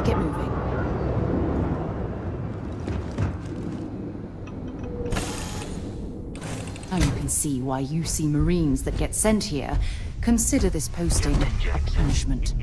get moving. Now you can see why UC Marines that get sent here consider this posting a punishment.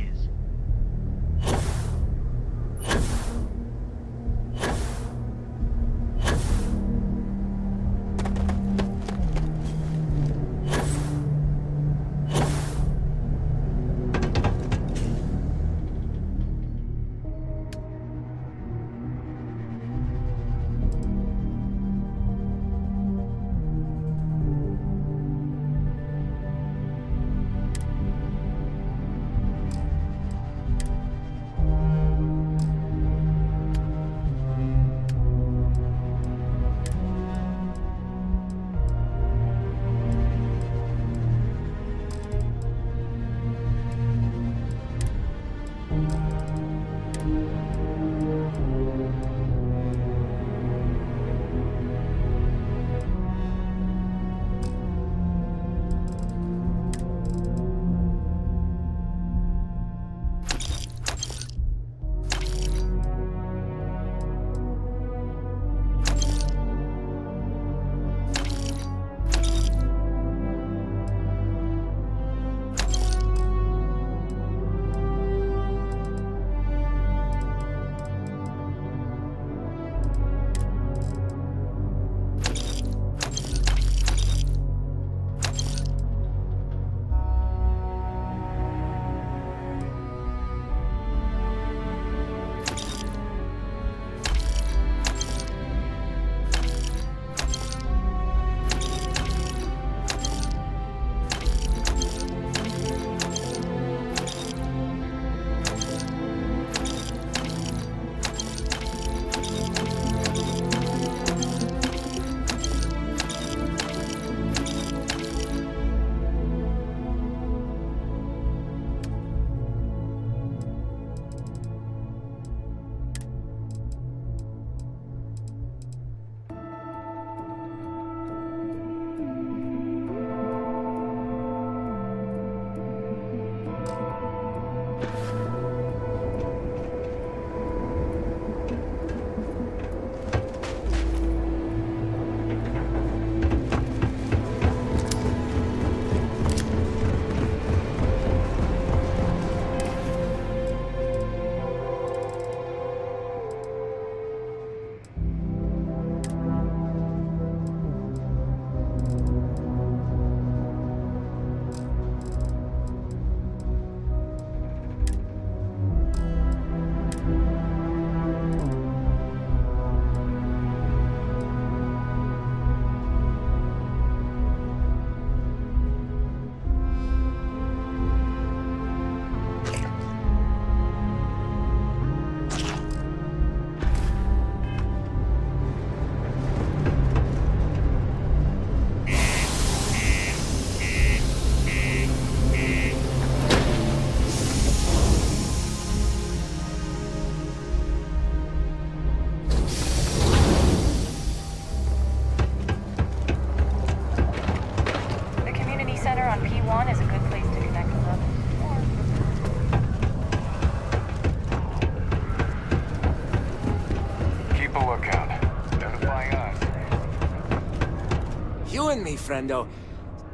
Me, friendo.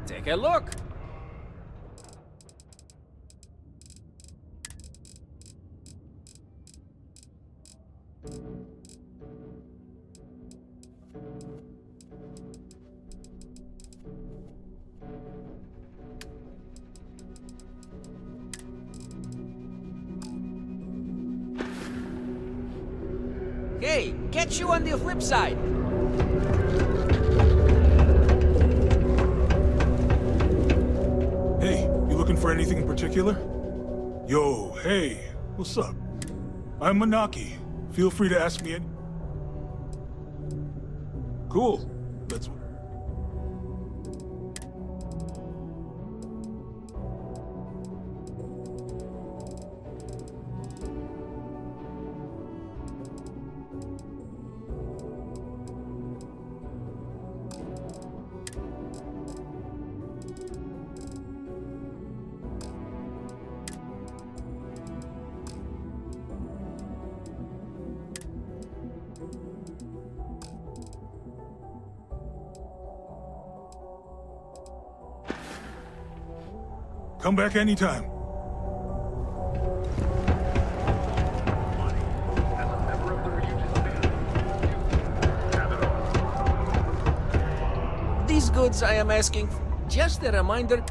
Take a look. Hey, catch you on the flip side. For anything in particular? Yo, hey, what's up? I'm Manaki. Feel free to ask me any... Cool. Let's... Come back anytime. These goods I am asking, just a reminder.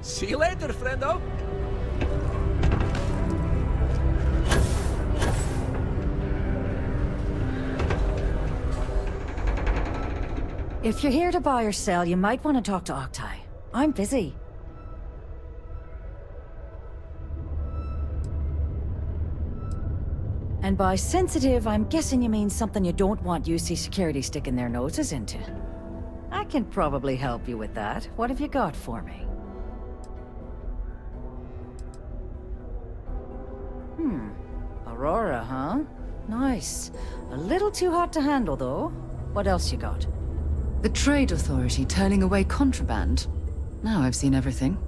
See you later, friendo. If you're here to buy or sell, you might want to talk to Octai. I'm busy. And by sensitive, I'm guessing you mean something you don't want UC security sticking their noses into. I can probably help you with that. What have you got for me? Aurora, huh? Nice. A little too hot to handle, though. What else you got? The Trade Authority turning away contraband. Now I've seen everything.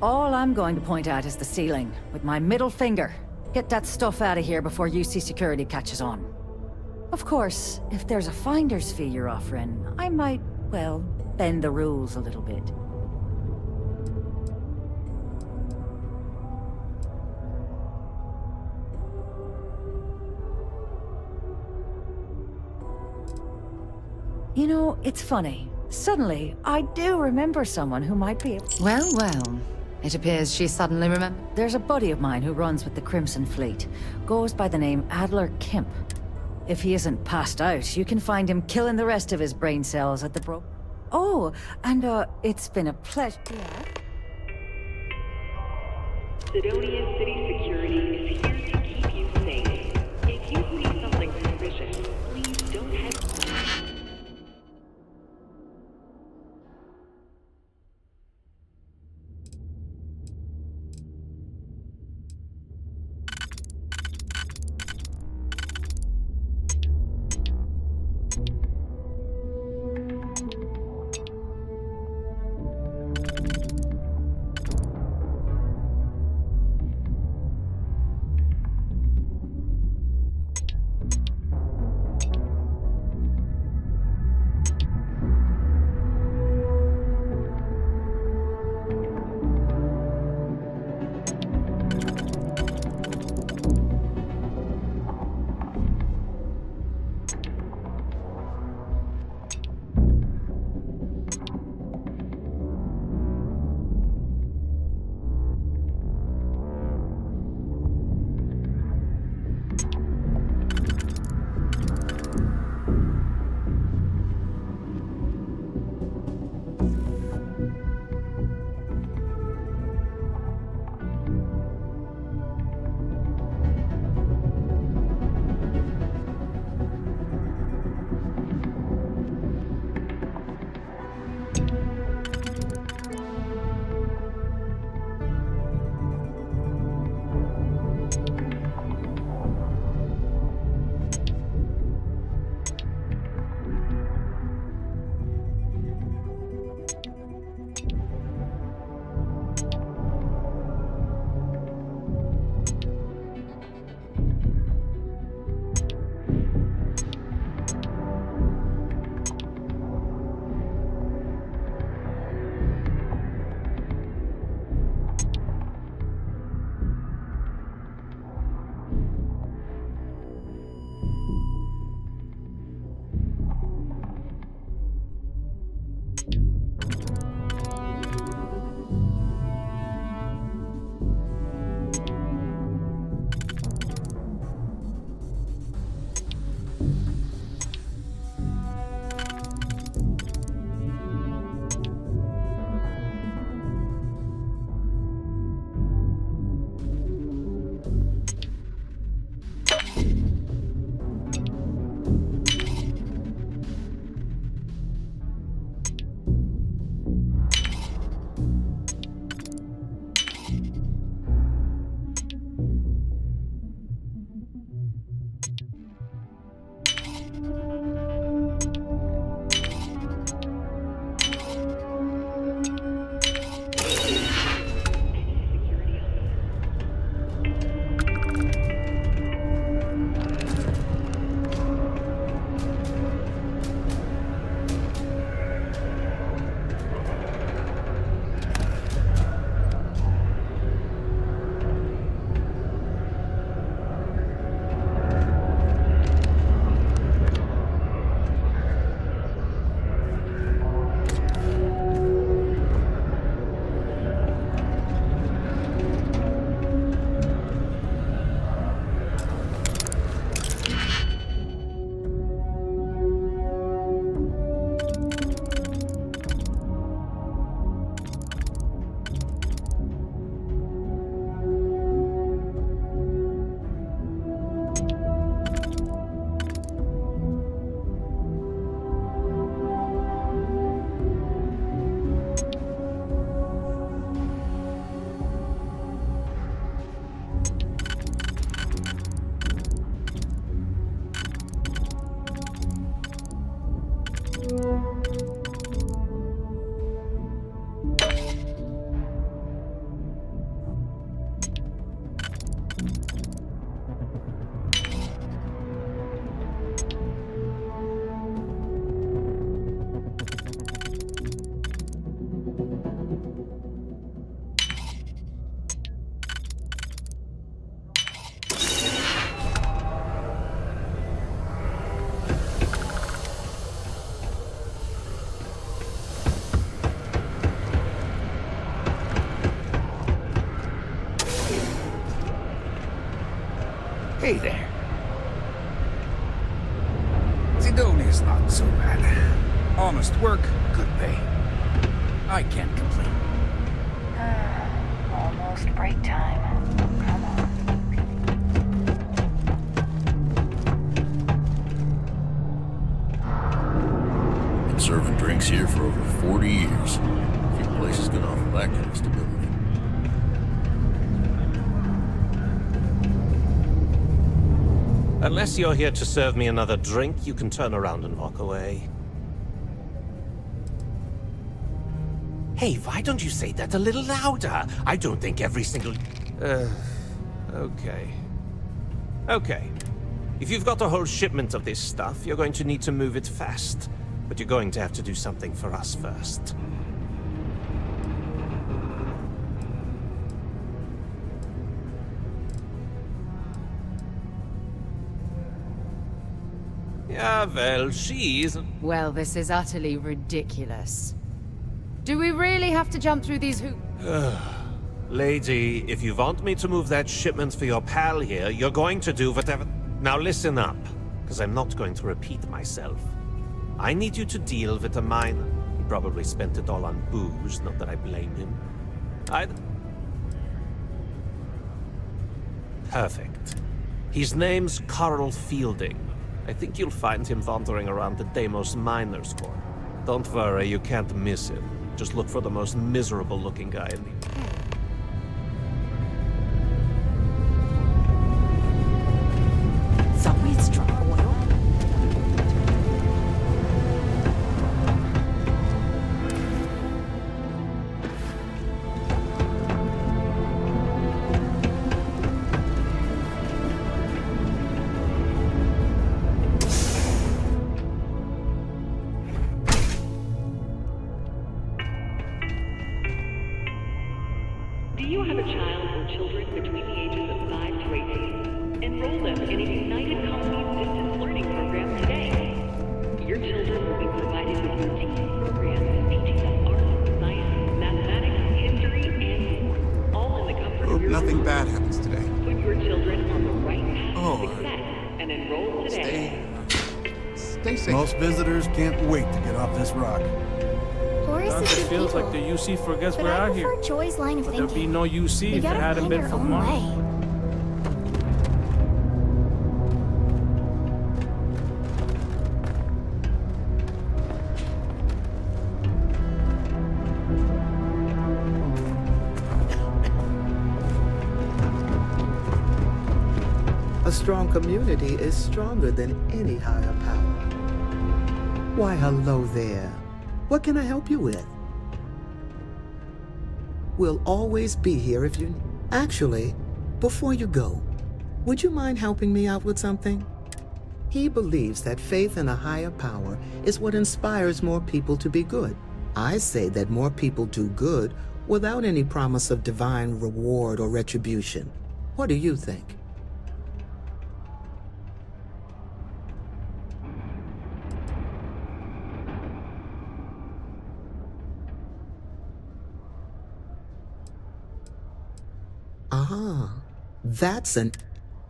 All I'm going to point at is the ceiling, with my middle finger. Get that stuff out of here before UC security catches on. Of course, if there's a finder's fee you're offering, I might, well, bend the rules a little bit. You know, it's funny. Suddenly, I do remember someone who might be... Well, well. It appears she suddenly remembered. There's a buddy of mine who runs with the Crimson Fleet. Goes by the name Adler Kemp. If he isn't passed out, you can find him killing the rest of his brain cells at the Oh, and it's been a pleasure. Sidonia City Security is here to keep you safe. If you see something suspicious, please don't hesitate. Hey there. Sidonia's not so bad. Honest work, good pay. I can't complain. Almost break time. Come on. Been serving drinks here for over 40 years. Few places can offer that kind of stability. Unless you're here to serve me another drink, you can turn around and walk away. Hey, why don't you say that a little louder? I don't think every single... okay. Okay. If you've got a whole shipment of this stuff, you're going to need to move it fast. But you're going to have to do something for us first. Yeah, well, she's... Well, this is utterly ridiculous. Do we really have to jump through these hoops? Lady, if you want me to move that shipment for your pal here, you're going to do whatever... Now listen up, because I'm not going to repeat myself. I need you to deal with a miner. He probably spent it all on booze, not that I blame him. Perfect. His name's Carl Fielding. I think you'll find him wandering around the Deimos Miners' Corps. Don't worry, you can't miss him. Just look for the most miserable-looking guy in the... Some weird strong oil. Do you have a child or children between the ages of 5 to 18? Enroll them in a United Colonies distance learning program today. Your children will be provided with routine programs teaching them art, science, mathematics, history, and more. All in the comfort Hope of your nothing home. bad happens today. Put your children on the right path Oh, to success and enroll today. Stay safe. Most visitors can't wait to get off this rock. Horace Sometimes is it good feels people, like the UC forgets but we're I out here. prefer Joy's line of But there'd be thinking. no UC You if it gotta hadn't find been your for own Mark. way. A strong community is stronger than any higher power. Why, hello there. What can I help you with? We'll always be here if you... Actually, before you go, would you mind helping me out with something? He believes that faith in a higher power is what inspires more people to be good. I say that more people do good without any promise of divine reward or retribution. What do you think? That's an...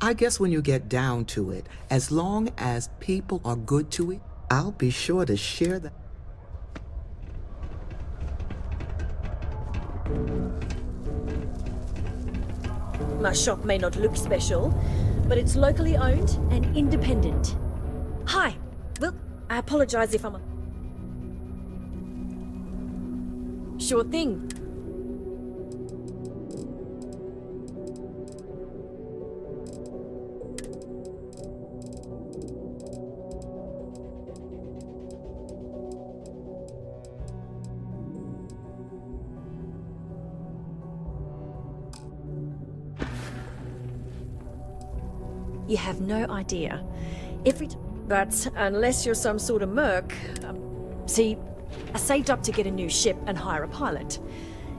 I guess when you get down to it, as long as people are good to it, I'll be sure to share that. My shop may not look special, but it's locally owned and independent. Hi. Well, I apologize if I'm a... Sure thing. You have no idea. But unless you're some sort of merc... see, I saved up to get a new ship and hire a pilot.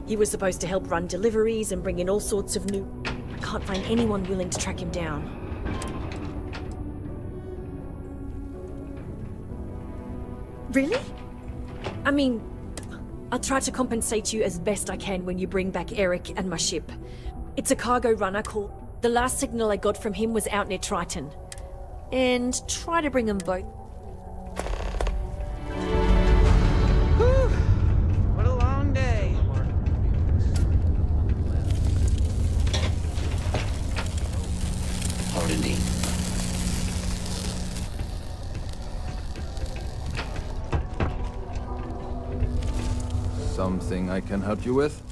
He was supposed to help run deliveries and bring in all sorts of new... I can't find anyone willing to track him down. Really? I mean, I'll try to compensate you as best I can when you bring back Eric and my ship. It's a cargo runner called... The last signal I got from him was out near Triton. And try to bring them both. Whew. What a long day. Pardon me. Something I can help you with?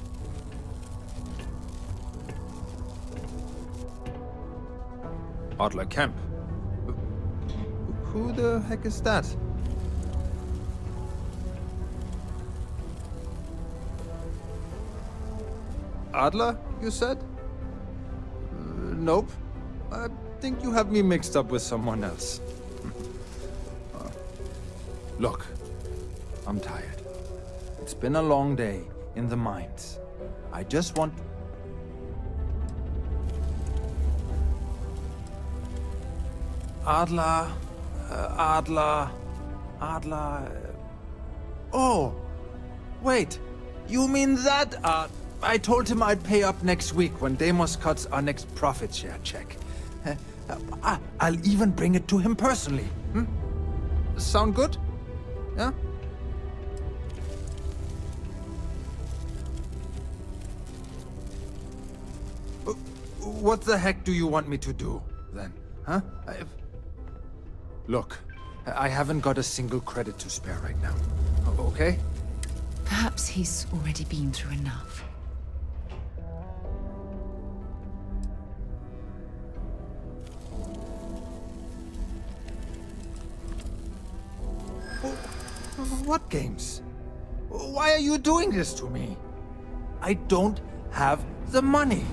Adler Camp. Who the heck is that? Adler, you said? Nope. I think you have me mixed up with someone else. Look, I'm tired. It's been a long day in the mines. I just want... Adler... Oh! Wait! You mean that? I told him I'd pay up next week when Deimos cuts our next profit share check. I'll even bring it to him personally. Sound good? Yeah? What the heck do you want me to do, then? Huh? Look, I haven't got a single credit to spare right now. Okay? Perhaps he's already been through enough. What games? Why are you doing this to me? I don't have the money.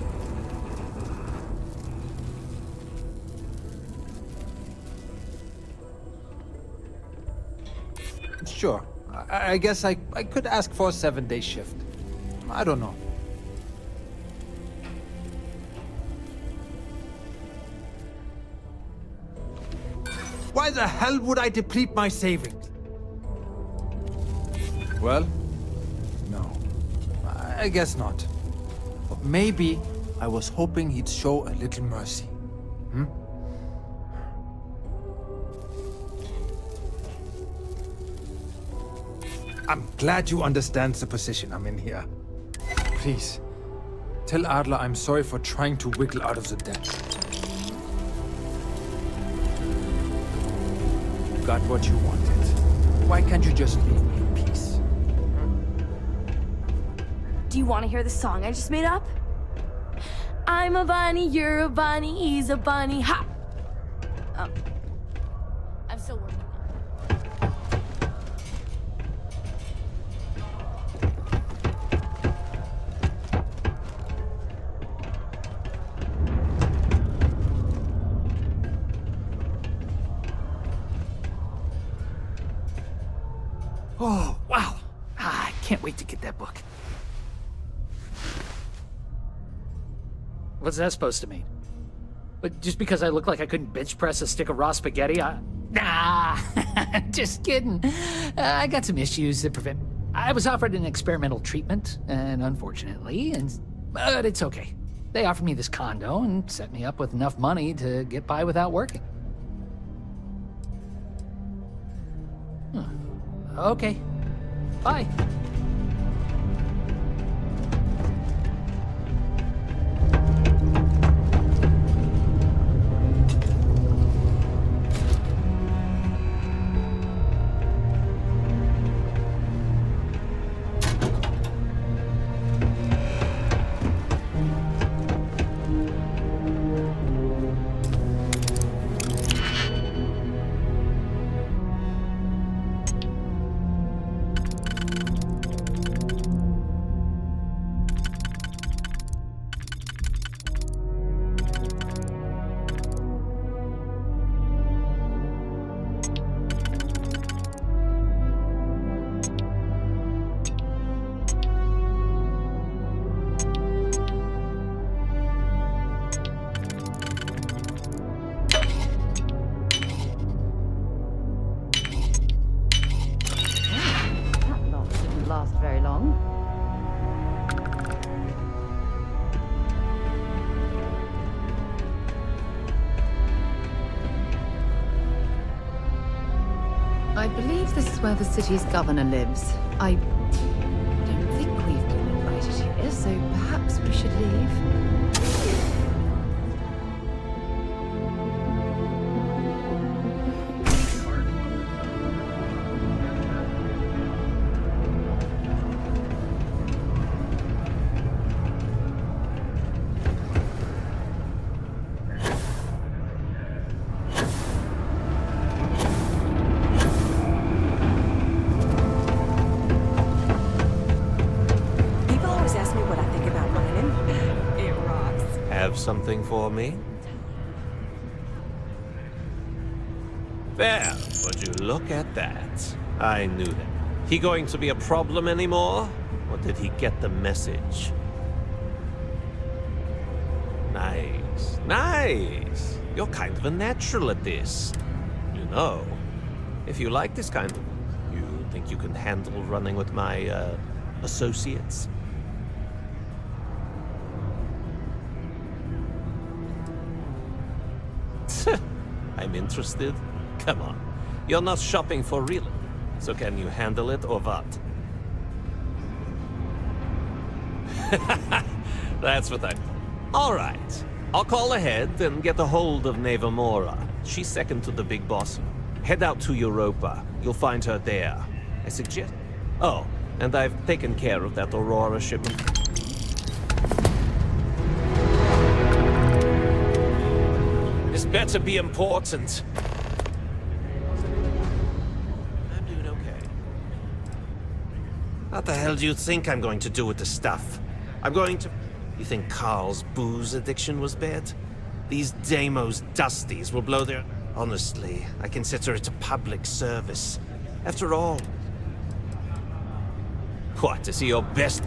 Sure. I guess I could ask for a 7-day shift. I don't know. Why the hell would I deplete my savings? Well, no. I guess not. But maybe I was hoping he'd show a little mercy. I'm glad you understand the position I'm in here. Please, tell Adler I'm sorry for trying to wiggle out of the debt. You got what you wanted. Why can't you just leave me in peace? Do you want to hear the song I just made up? I'm a bunny, you're a bunny, he's a bunny, ha! Oh. I'm still working on it. Oh, wow. I can't wait to get that book. What's that supposed to mean? But just because I look like I couldn't bench press a stick of raw spaghetti, Nah, just kidding. I got some issues that prevent... I was offered an experimental treatment, and unfortunately, but it's okay. They offered me this condo and set me up with enough money to get by without working. Okay. Bye. I believe this is where the city's governor lives. I don't think we've been invited here, so perhaps we should leave. Something for me? There, would you look at that? I knew that. He going to be a problem anymore? Or did he get the message? Nice, nice. You're kind of a natural at this. You know, if you like this kind of... You think you can handle running with my, associates? I'm interested? Come on. You're not shopping for real. So can you handle it or what? That's what I... All right. I'll call ahead and get a hold of Neva Mora. She's second to the big boss. Head out to Europa. You'll find her there. I suggest... Oh, and I've taken care of that Aurora shipment. This better be important. I'm doing okay. What the hell do you think I'm going to do with the stuff? I'm going to... You think Carl's booze addiction was bad? These Deimos dusties will blow their... Honestly, I consider it a public service. After all... What, is he your best?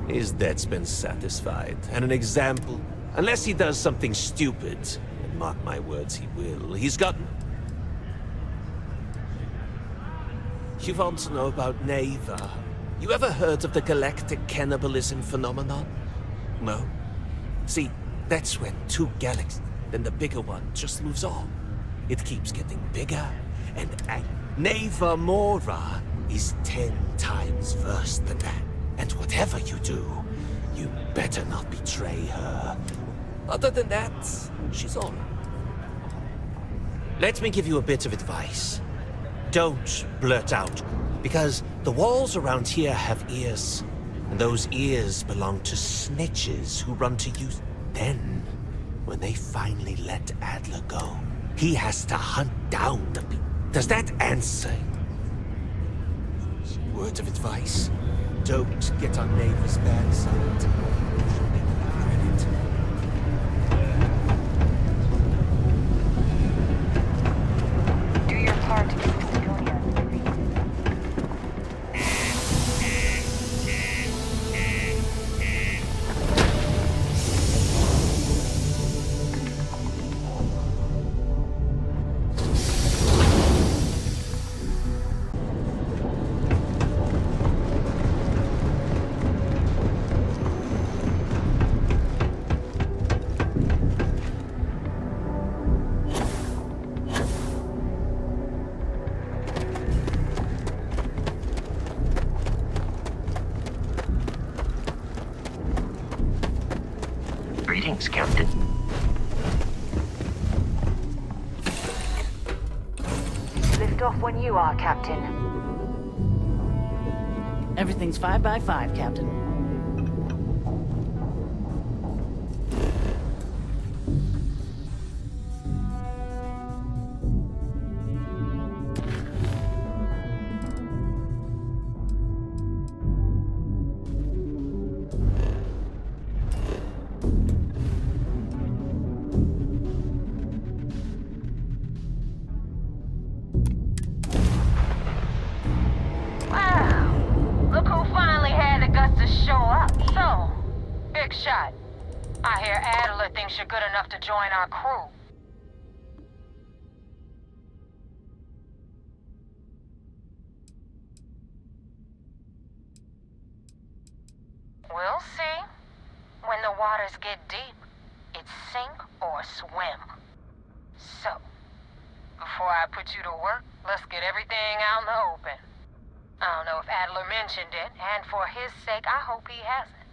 His debt's been satisfied, and an example. Unless he does something stupid, and mark my words, he will. He's got... You want to know about Neva? You ever heard of the galactic cannibalism phenomenon? No? See, that's when two galaxies, then the bigger one just moves on. It keeps getting bigger, and Neva Mora is 10 times worse than that. And whatever you do, you better not betray her. Other than that, she's all right. Let me give you a bit of advice. Don't blurt out, because the walls around here have ears, and those ears belong to snitches who run to use. Then, when they finally let Adler go, he has to hunt down the people. Does that answer? Word of advice? Don't get on Neva's bad side. Do your part to keep civilians. Greetings, Captain. Lift off when you are, Captain. Everything's 5 by 5, Captain. I hear Adler thinks you're good enough to join our crew. We'll see. When the waters get deep, it's sink or swim. So, before I put you to work, let's get everything out in the open. I don't know if Adler mentioned it, and for his sake, I hope he hasn't.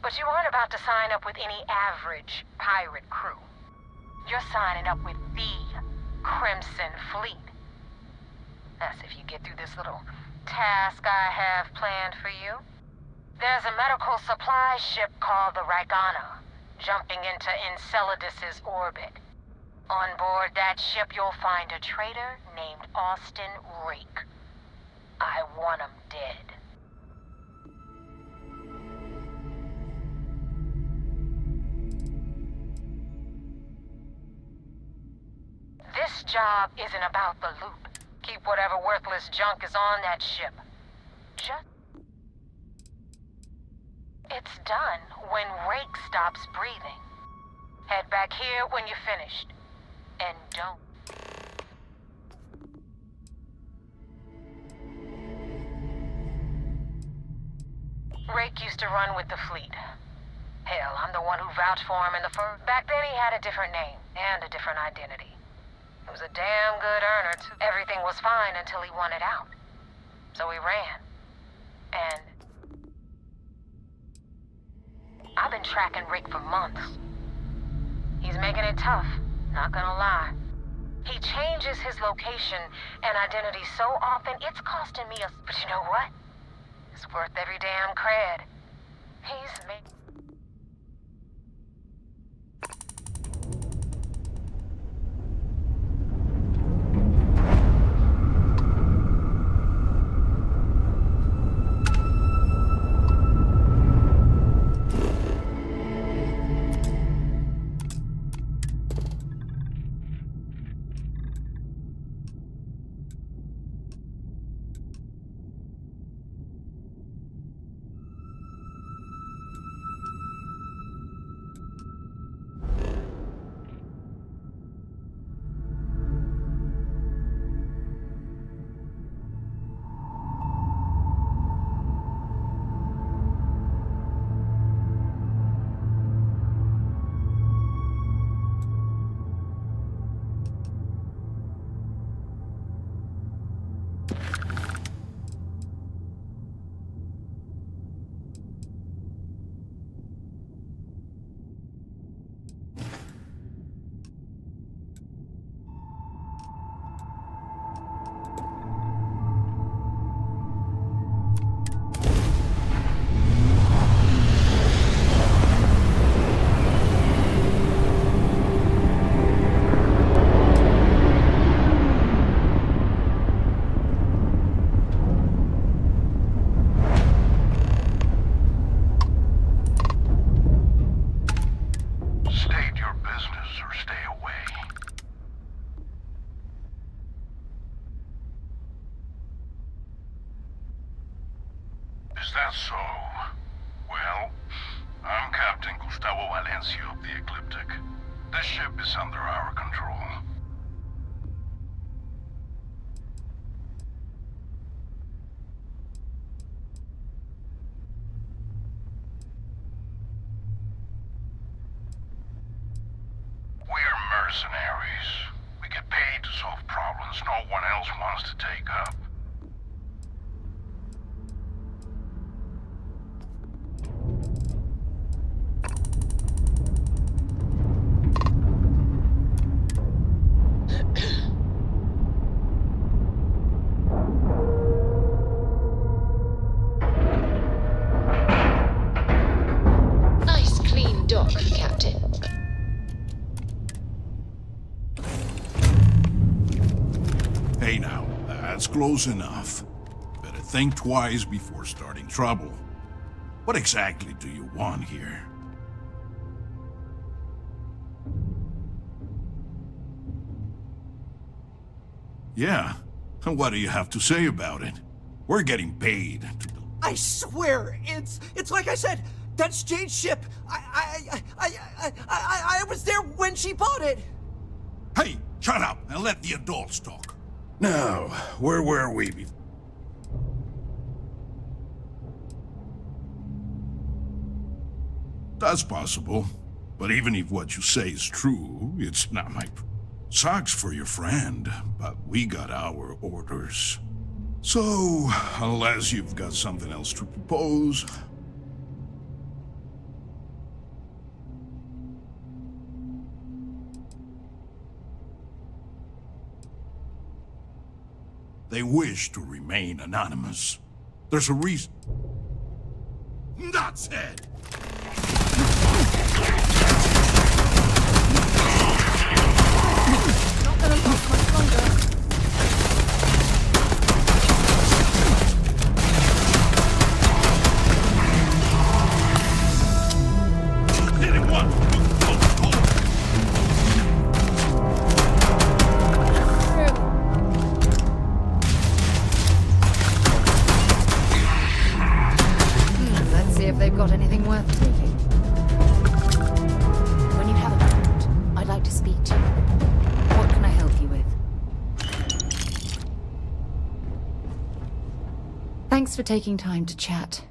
But you aren't about to sign up with any average pirate crew. You're signing up with the Crimson Fleet. That's if you get through this little task I have planned for you. There's a medical supply ship called the Ragana, jumping into Enceladus's orbit. On board that ship, you'll find a traitor named Austin Rake. I want him dead. This job isn't about the loot. Keep whatever worthless junk is on that ship. It's done when Rake stops breathing. Head back here when you're finished. And don't. Rake used to run with the fleet. Hell, I'm the one who vouched for him in the first. Back then he had a different name and a different identity. He was a damn good earner, too. Everything was fine until he wanted out. So he ran. And I've been tracking Rick for months. He's making it tough, not gonna lie. He changes his location and identity so often, it's costing me a... But you know what? It's worth every damn cred. He's made... Is that so? Well, I'm Captain Gustavo Valencia of the Ecliptic. This ship is under our control. We're mercenaries. We get paid to solve problems no one else wants to take up. Nice clean dock, Captain. Hey now, that's close enough. Better think twice before starting trouble. What exactly do you want here? Yeah, and what do you have to say about it? We're getting paid to... I swear, it's like I said, that's Jade's ship. I was there when she bought it. Hey, shut up and let the adults talk. Now, where were we before? That's possible, but even if what you say is true, it's not my... Sucks for your friend, but we got our orders. So, unless you've got something else to propose... They wish to remain anonymous. There's a reason. That's it! Not gonna last much longer. Let's see if they've got anything worth taking. When you have a moment, I'd like to speak to you. What can I help you with? Thanks for taking time to chat.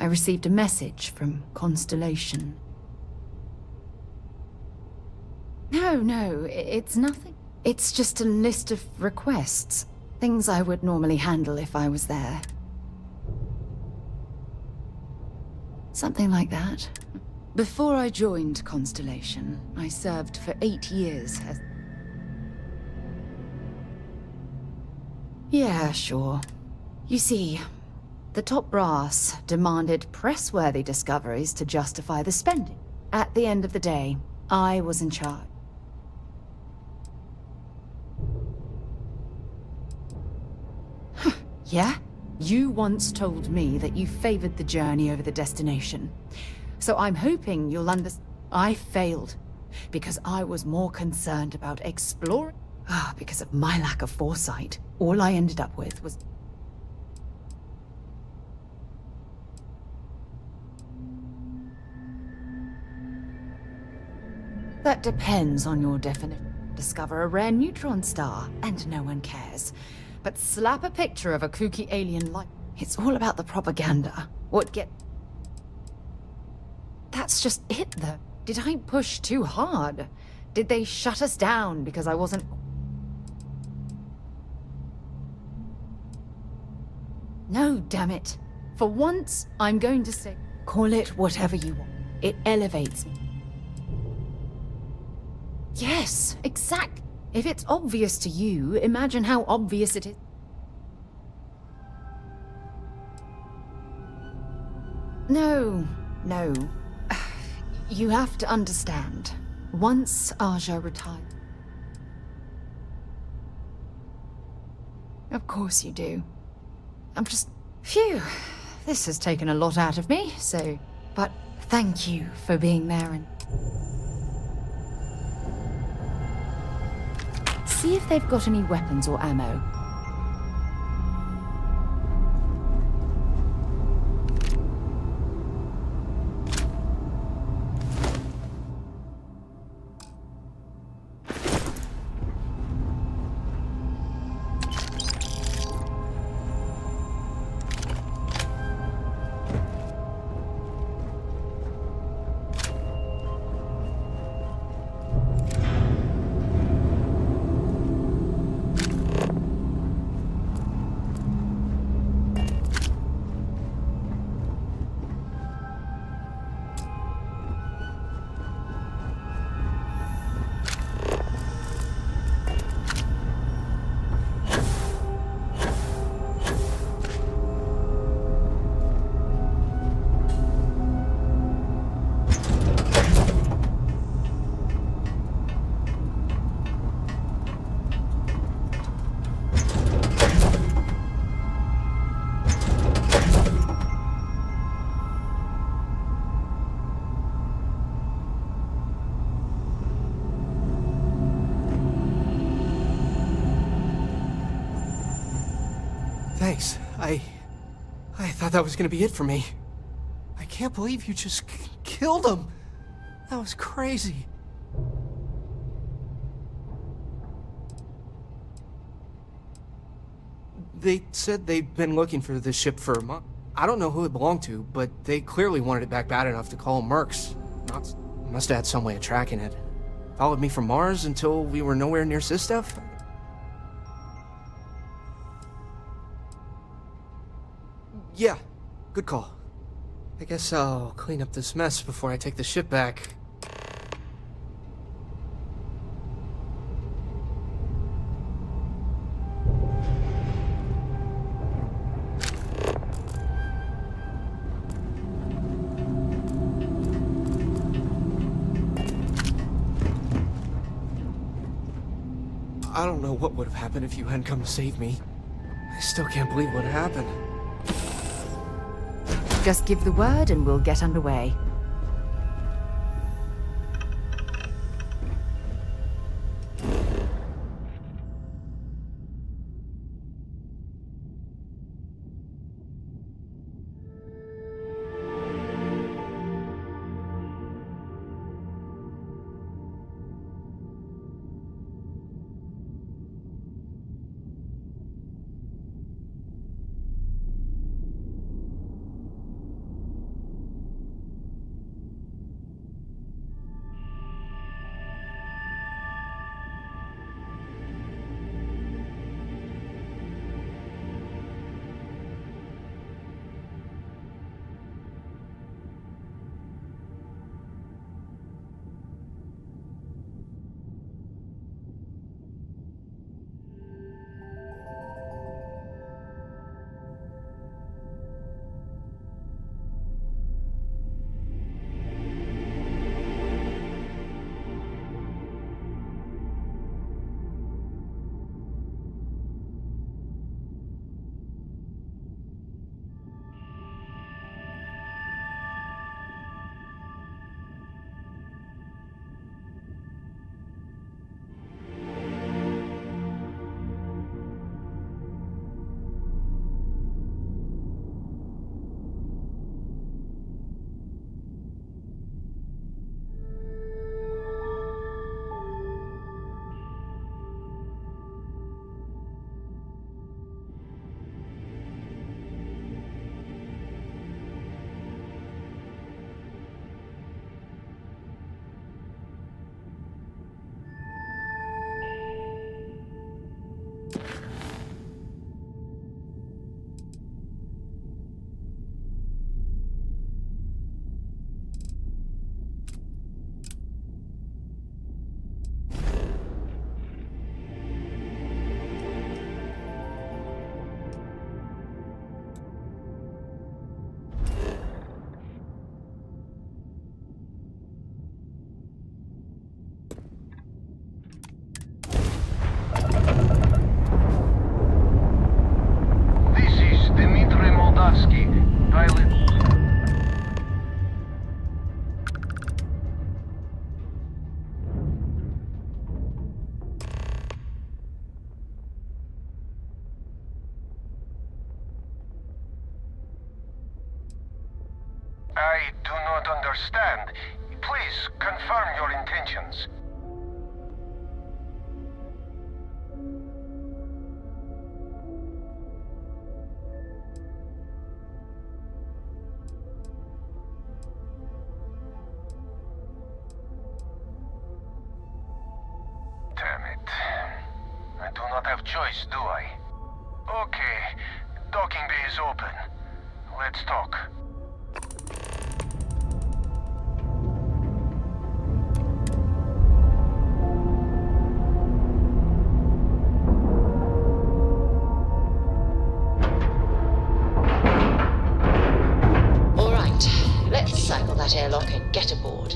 I received a message from Constellation. No, it's nothing. It's just a list of requests. Things I would normally handle if I was there. Something like that. Before I joined Constellation, I served for 8 years as... Yeah, sure. You see, the top brass demanded press-worthy discoveries to justify the spending. At the end of the day, I was in charge. Yeah? You once told me that you favored the journey over the destination. So I'm hoping you'll understand. I failed because I was more concerned about exploring. Because of my lack of foresight, all I ended up with was... That depends on your definition. Discover a rare neutron star, and no one cares. But slap a picture of a kooky alien like... It's all about the propaganda. What get... That's just it, though. Did I push too hard? Did they shut us down because I wasn't... No, damn it. For once, I'm going to say... Call it whatever you want. It elevates me. Yes, exactly. If it's obvious to you, imagine how obvious it is. No. You have to understand. Once Aja retired... Of course you do. I'm just... Phew. This has taken a lot out of me, so... But thank you for being there and... See if they've got any weapons or ammo. Thanks. I thought that was gonna be it for me. I can't believe you just killed him. That was crazy. They said they've been looking for this ship for a month. I don't know who it belonged to, but they clearly wanted it back bad enough to call them mercs. Must have had some way of tracking it. Followed me from Mars until we were nowhere near Sistev? Yeah, good call. I guess I'll clean up this mess before I take the ship back. I don't know what would have happened if you hadn't come to save me. I still can't believe what happened. Just give the word and we'll get underway. I do not understand. Please, confirm your intentions. Damn it. I do not have choice, do I? Okay, docking bay is open. Let's talk. Let's cycle that airlock and get aboard.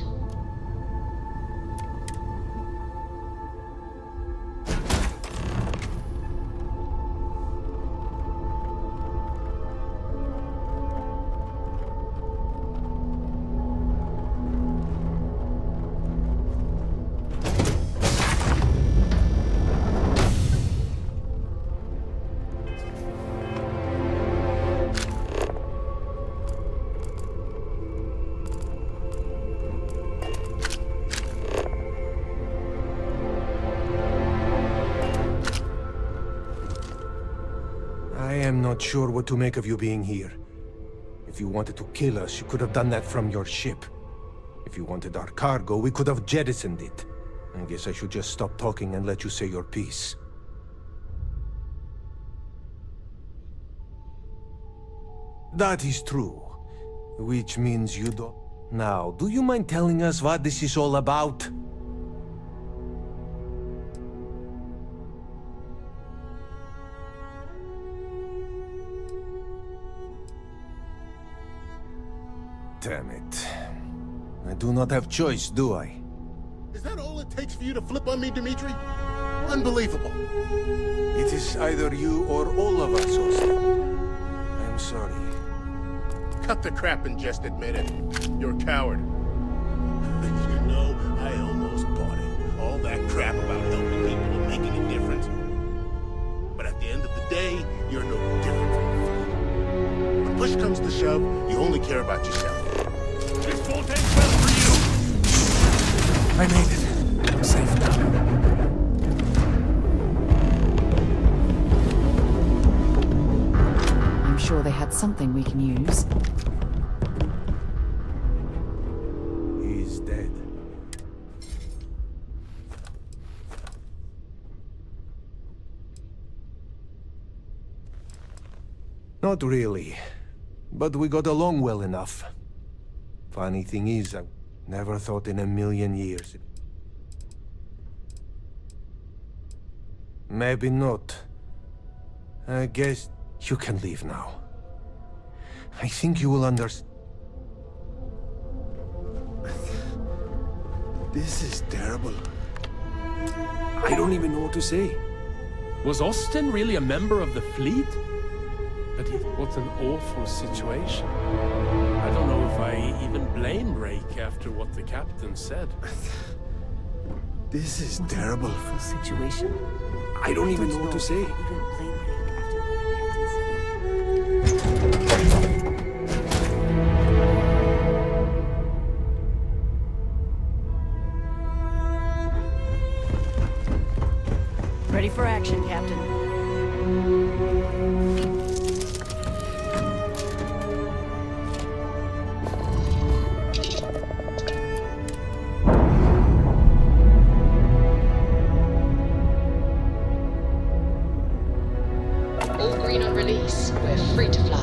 I'm not sure what to make of you being here. If you wanted to kill us, you could have done that from your ship. If you wanted our cargo, we could have jettisoned it. I guess I should just stop talking and let you say your piece. That is true. Which means you don't... Now, do you mind telling us what this is all about? Damn it. I do not have choice, do I? Is that all it takes for you to flip on me, Dimitri? Unbelievable. It is either you or all of us, Austin. I'm sorry. Cut the crap and just admit it. You're a coward. You know, I almost bought it. All that crap about helping people and making a difference. But at the end of the day, you're no different from a fool. When push comes to shove, you only care about yourself. This won't end well for you! I made it. I'm safe now. I'm sure they had something we can use. He's dead. Not really. But we got along well enough. Funny thing is, I never thought in a million years. Maybe not. I guess you can leave now. I think you will understand. This is terrible. I don't even know what to say. Was Austin really a member of the fleet? But what an awful situation. I don't know if I even blame Rake after what the captain said. This is terrible. Awful situation. I don't even know what to say. Ready for action, Captain. All green on release. We're free to fly.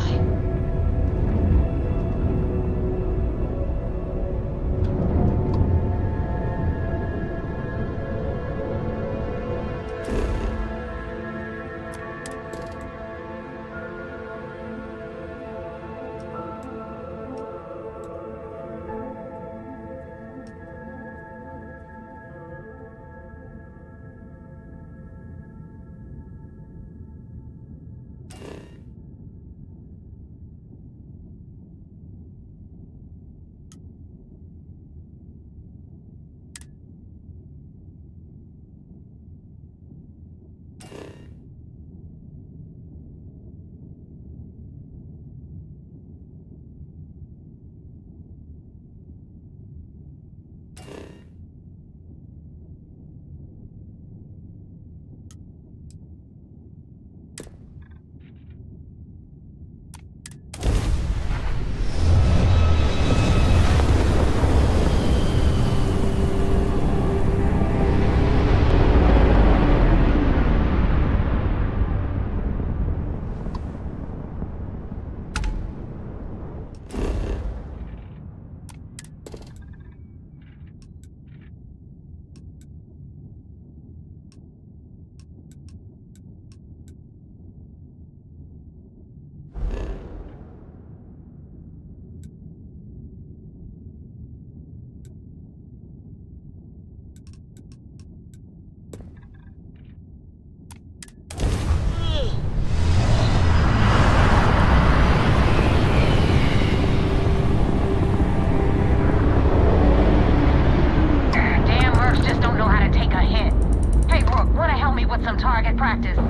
Practice. Damn,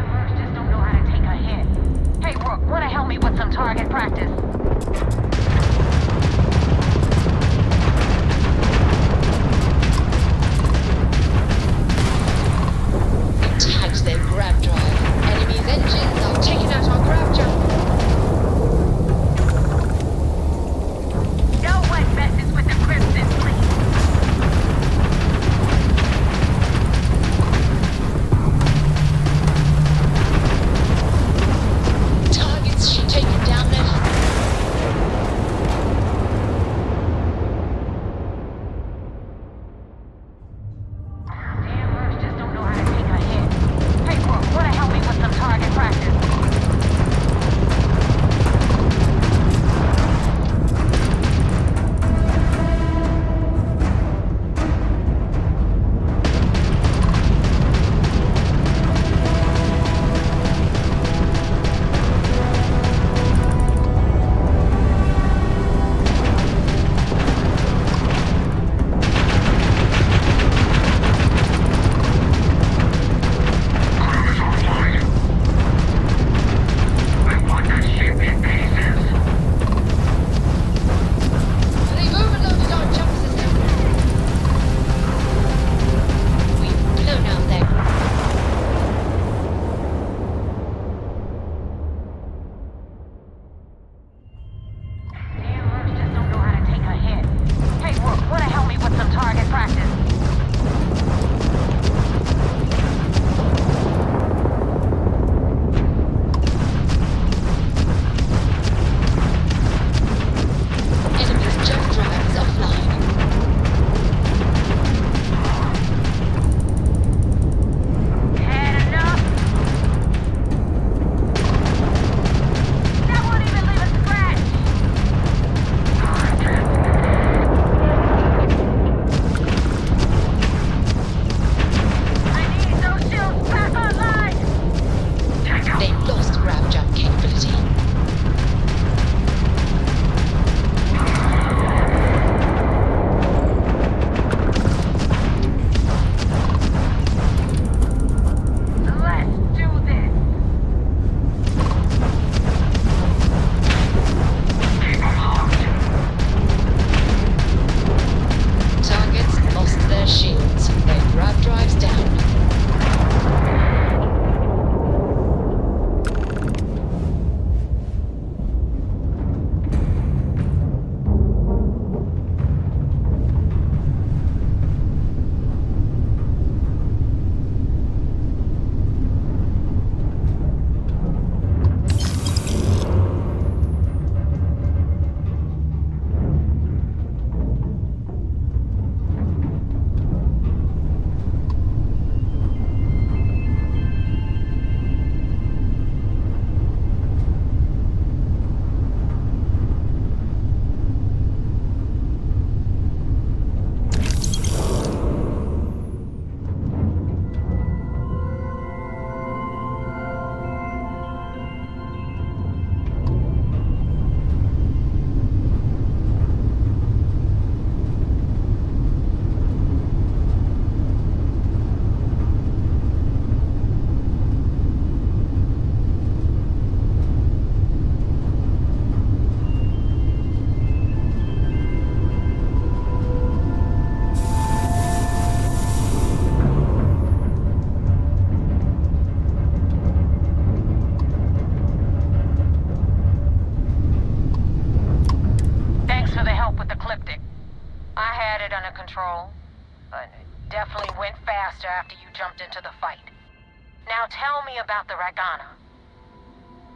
Mercs just don't know me with some target practice? Tagged their grab drive. Enemy's engines are taking out our grab jump. No one messes with the Crimson Fleet. Targets should take it down there. Damn mercs just don't know how to take a hit. Hey, Brooke, wanna help me with some target practice? They've overloaded our jump system. We've blown out their Damn mercs just don't know how to take a hit. Hey, Brooke, wanna help me with some target practice? enemy's jump drive is offline. Had enough? That won't even leave a scratch. I need those shields back online. They've lost grab jump capability. Let's do this. Targets lost their shields. Their grab drives down. Thanks for the help with the Cliptic. I had it under control, but it definitely went faster after you jumped into the fight. Now tell me about the Ragana.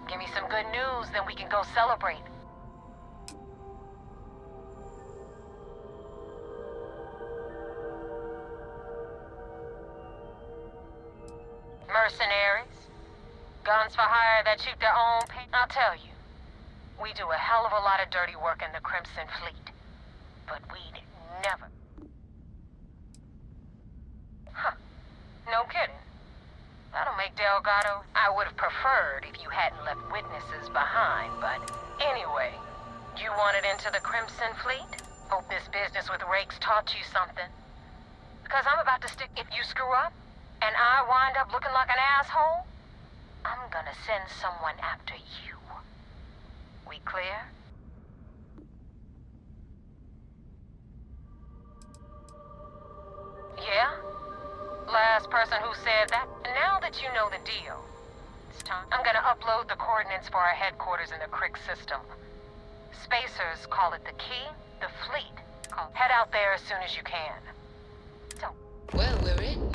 Give me some good news, then we can go celebrate. Mercenaries? Guns for hire that shoot their own I'll tell you. We do a hell of a lot of dirty work in the Crimson Fleet. But we'd never... Huh. No kidding. That'll make Delgado... I would have preferred if you hadn't left witnesses behind, but... Anyway, you wanted into the Crimson Fleet? Hope this business with Rakes taught you something. Because I'm about to stick... If you screw up, and I wind up looking like an asshole, I'm gonna send someone after you. We clear? Yeah? Last person who said that. Now that you know the deal, it's time. I'm gonna upload the coordinates for our headquarters in the Crick system. Spacers call it the key, the fleet. Head out there as soon as you can. So. Well, we're in.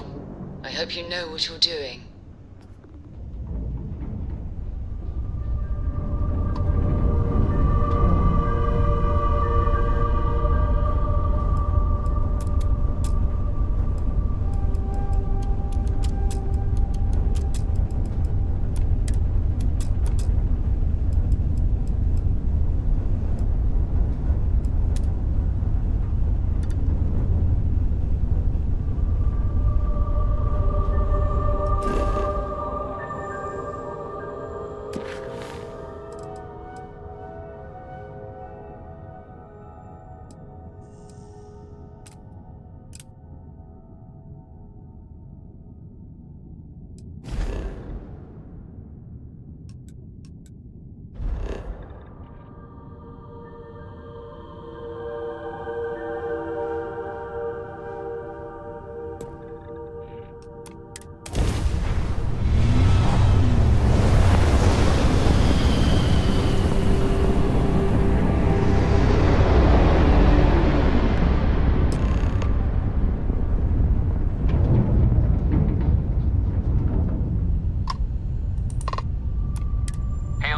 I hope you know what you're doing.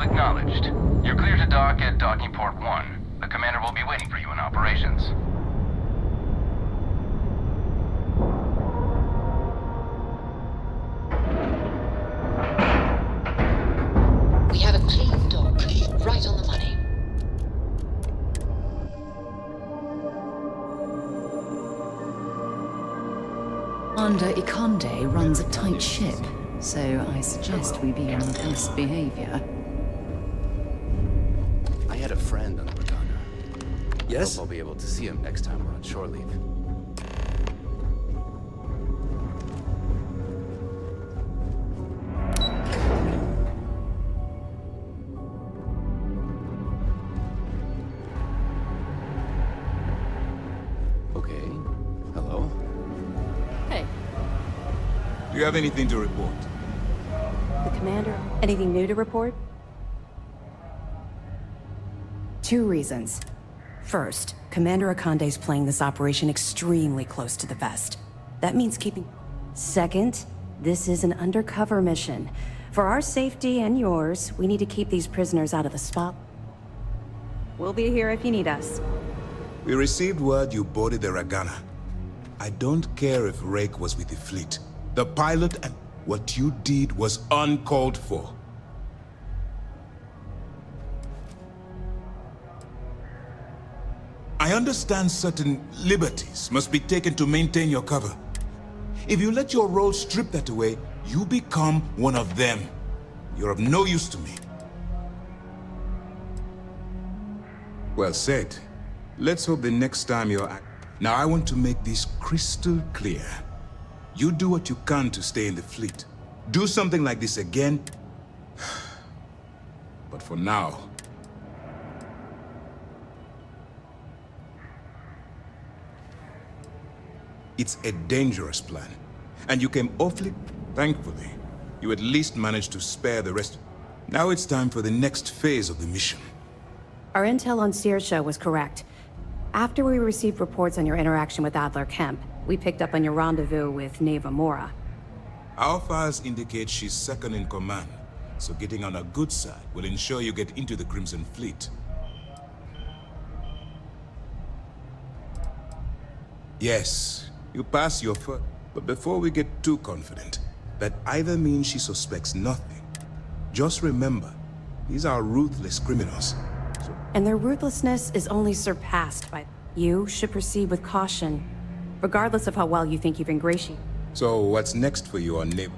Acknowledged. You're clear to dock at docking port 1. The commander will be waiting for you in operations. We have a clean dock, right on the money. Commander Ikande runs a tight ship, so I suggest we be on our best behavior. I had a friend on the Regatta. Yes? Hope I'll be able to see him next time we're on shore leave. Okay. Hello? Hey. Do you have anything to report? The commander. Anything new to report? 2 reasons. First, Commander Akande's playing this operation extremely close to the vest. That means keeping... Second, this is an undercover mission. For our safety and yours, we need to keep these prisoners out of the spot. We'll be here if you need us. We received word you boarded the Ragana. I don't care if Rake was with the fleet. The pilot and what you did was uncalled for. I understand certain liberties must be taken to maintain your cover. If you let your role strip that away, you become one of them. You're of no use to me. Well said. Let's hope the next time you're Now I want to make this crystal clear. You do what you can to stay in the fleet. Do something like this again. But for now, it's a dangerous plan. And you came awfully... Thankfully, you at least managed to spare the rest. Now it's time for the next phase of the mission. Our intel on Saoirse was correct. After we received reports on your interaction with Adler Kemp, we picked up on your rendezvous with Neva Mora. Our files indicate she's second in command, so getting on her good side will ensure you get into the Crimson Fleet. Yes, you pass your first, but before we get too confident, that either means she suspects nothing. Just remember, these are ruthless criminals. And their ruthlessness is only surpassed by... You should proceed with caution, regardless of how well you think you've ingratiated. So what's next for you on Neva?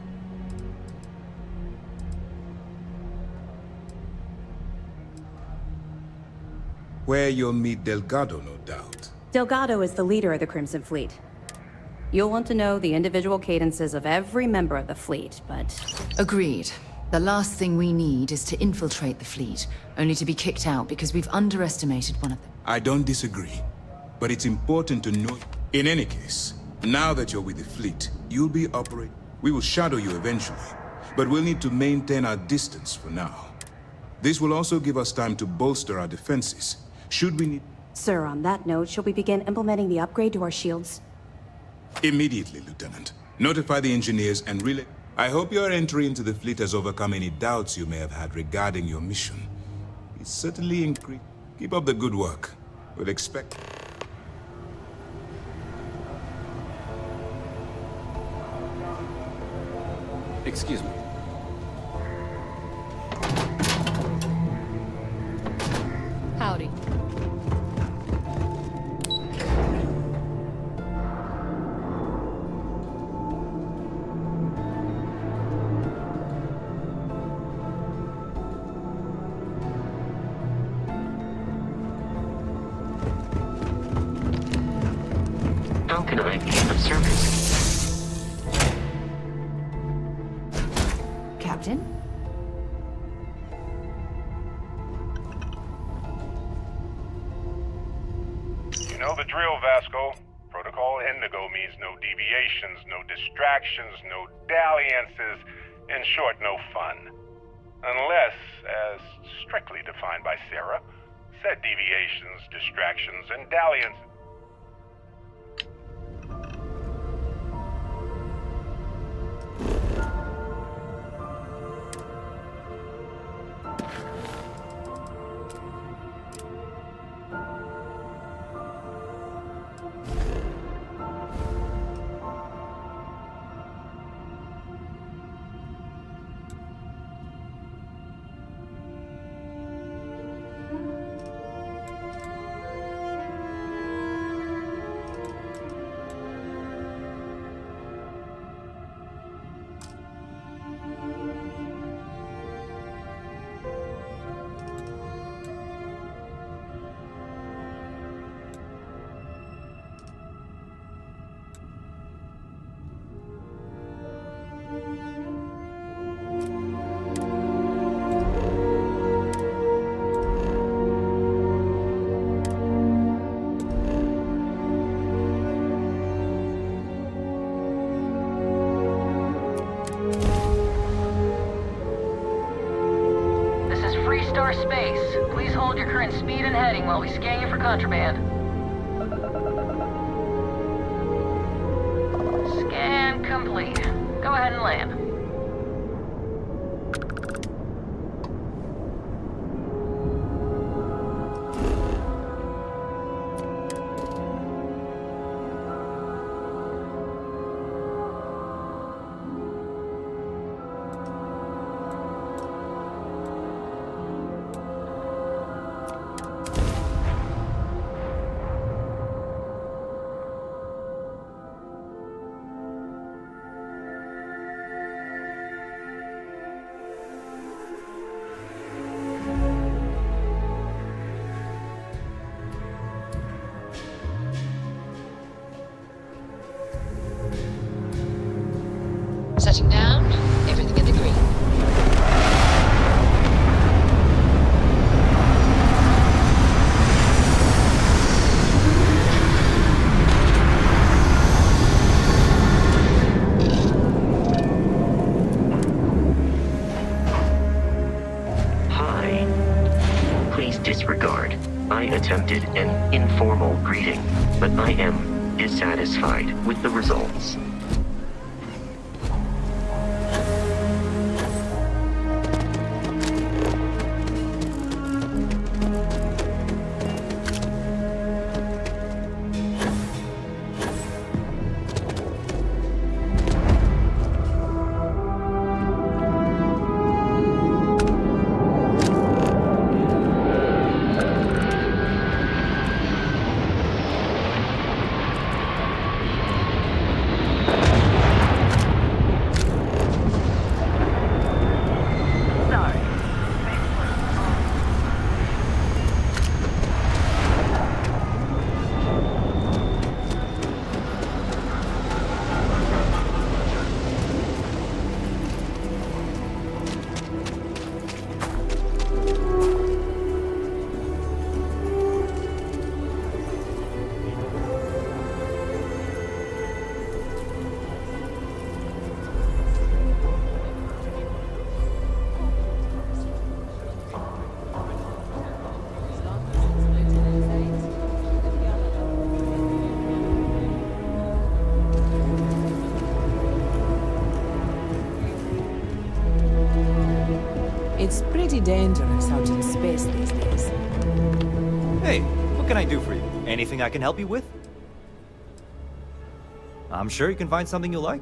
Where you'll meet Delgado, no doubt. Delgado is the leader of the Crimson Fleet. You'll want to know the individual cadences of every member of the fleet, but... Agreed. The last thing we need is to infiltrate the fleet, only to be kicked out because we've underestimated one of them. I don't disagree, but it's important to know. In any case, now that you're with the fleet, you'll be operating. We will shadow you eventually, but we'll need to maintain our distance for now. This will also give us time to bolster our defenses, should we need... Sir, on that note, shall we begin implementing the upgrade to our shields? Immediately, Lieutenant. Notify the engineers and relay... I hope your entry into the fleet has overcome any doubts you may have had regarding your mission. It's certainly increased. Keep up the good work. We'll expect... Excuse me. Howdy. How can I be of service? Captain? You know the drill, Vasco. Protocol Indigo means no deviations, no distractions, no dalliances, in short, no fun. Unless, as strictly defined by Sarah, said deviations, distractions, and dalliances Space. Please hold your current speed and heading while we scan you for contraband. Scan complete. Go ahead and land. Setting down, everything in the green. Hi. Please disregard. I attempted an informal greeting, but I am dissatisfied with the results. It's pretty dangerous out in space these days. Hey, what can I do for you? Anything I can help you with? I'm sure you can find something you'll like.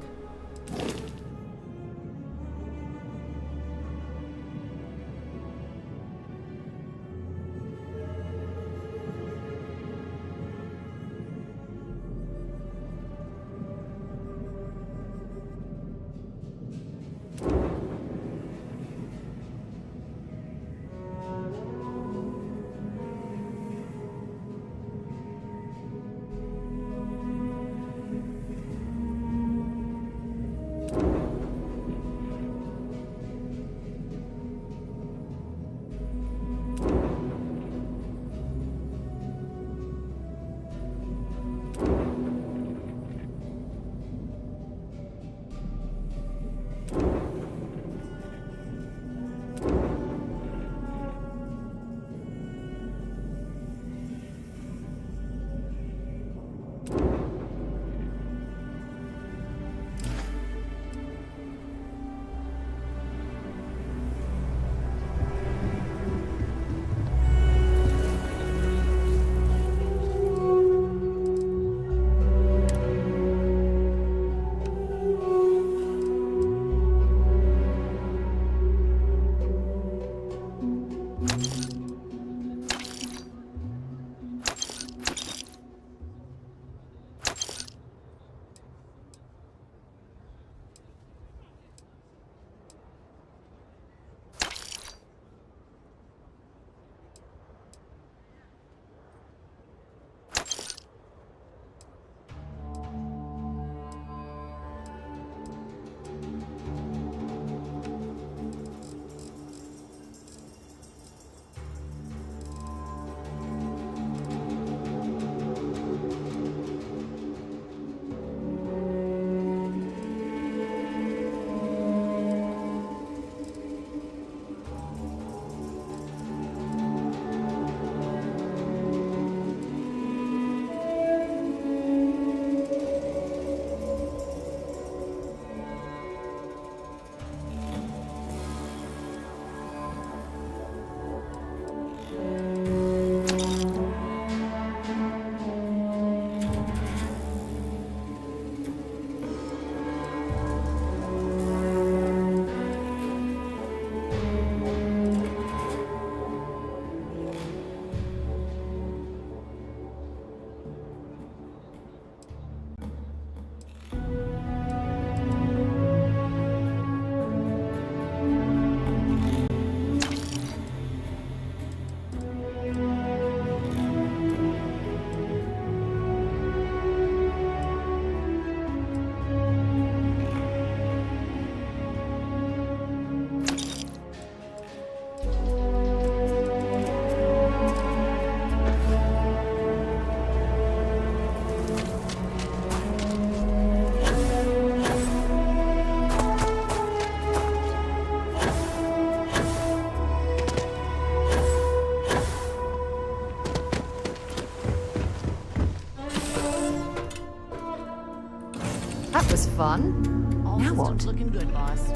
That was fun. All Now what? systems looking good, boss.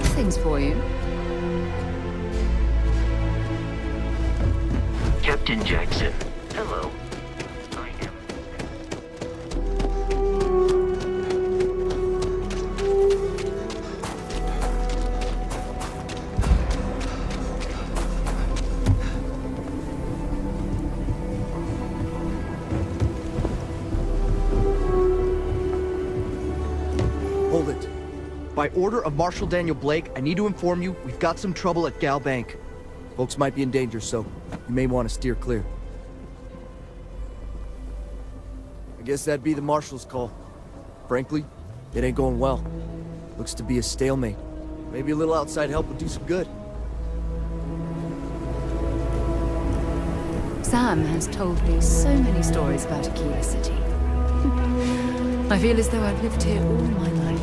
have things for you. Captain Jackson, hello. I am... Hold it. By order of Marshal Daniel Blake, I need to inform you we've got some trouble at Gal Bank. Folks might be in danger, so you may want to steer clear. I guess that'd be the Marshal's call. Frankly, it ain't going well. Looks to be a stalemate. Maybe a little outside help would do some good. Sam has told me so many stories about Aquila City. I feel as though I've lived here all my life.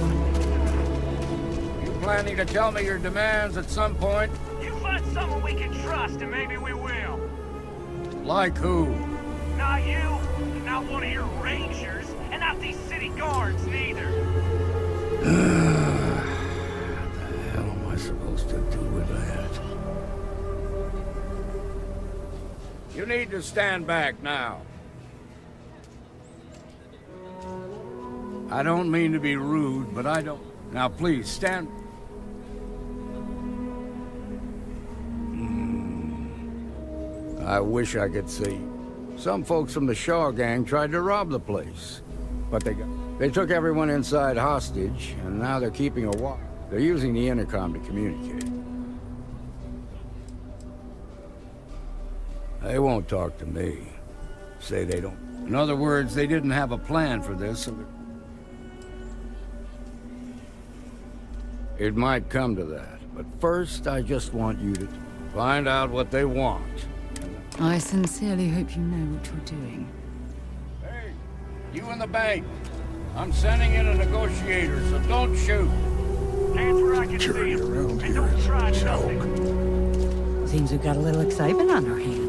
You planning to tell me your demands at some point? You find someone we can trust, and maybe we will. Like who? Not you, and not one of your rangers, and not these city guards, neither. What the hell am I supposed to do with that? You need to stand back now. I don't mean to be rude, but I don't... Now please, stand... I wish I could see. Some folks from the Shaw gang tried to rob the place. But they took everyone inside hostage, and now they're keeping a watch. They're using the intercom to communicate. They won't talk to me. Say they don't. In other words, they didn't have a plan for this, so it might come to that. But first, I just want you to find out what they want. I sincerely hope you know what you're doing. Hey, you in the bank. I'm sending in a negotiator, so don't shoot. Hands where I can see him. And don't try nothing. Seems we've got a little excitement on our hands.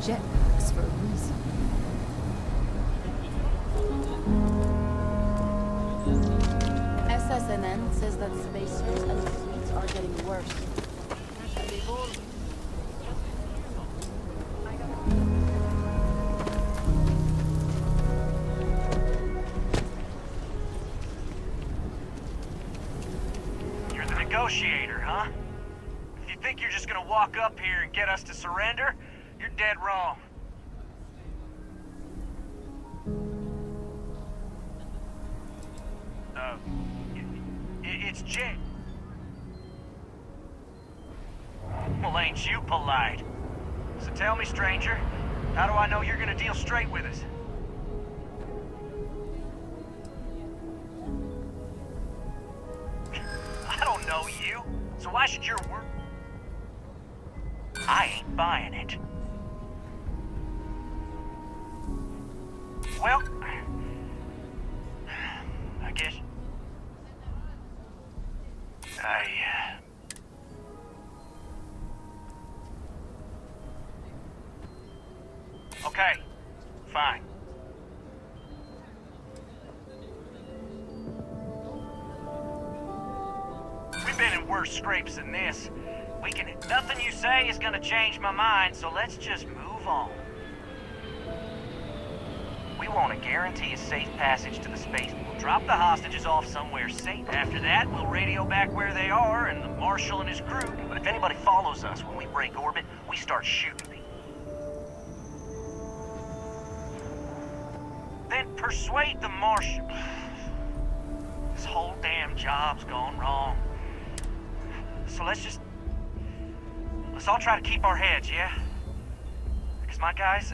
Jetpacks for a reason. SSNN says that spacers and fleets are getting worse. You're the negotiator, huh? If you think you're just gonna walk up here and get us to surrender, you're dead wrong. It's Jay. Well, ain't you polite? So tell me, stranger, how do I know you're gonna deal straight with us? I don't know you, so why should your word... I ain't buying it. Well, I guess... Okay, fine. We've been in worse scrapes than this. Nothing you say is gonna change my mind, so let's just move on. We want to guarantee a safe passage to the space. We'll drop the hostages off somewhere safe. After that, we'll radio back where they are and the Marshal and his crew. But if anybody follows us when we break orbit, we start shooting. Then persuade the Marshal. This whole damn job's gone wrong. So let's all try to keep our heads, yeah? Because my guys...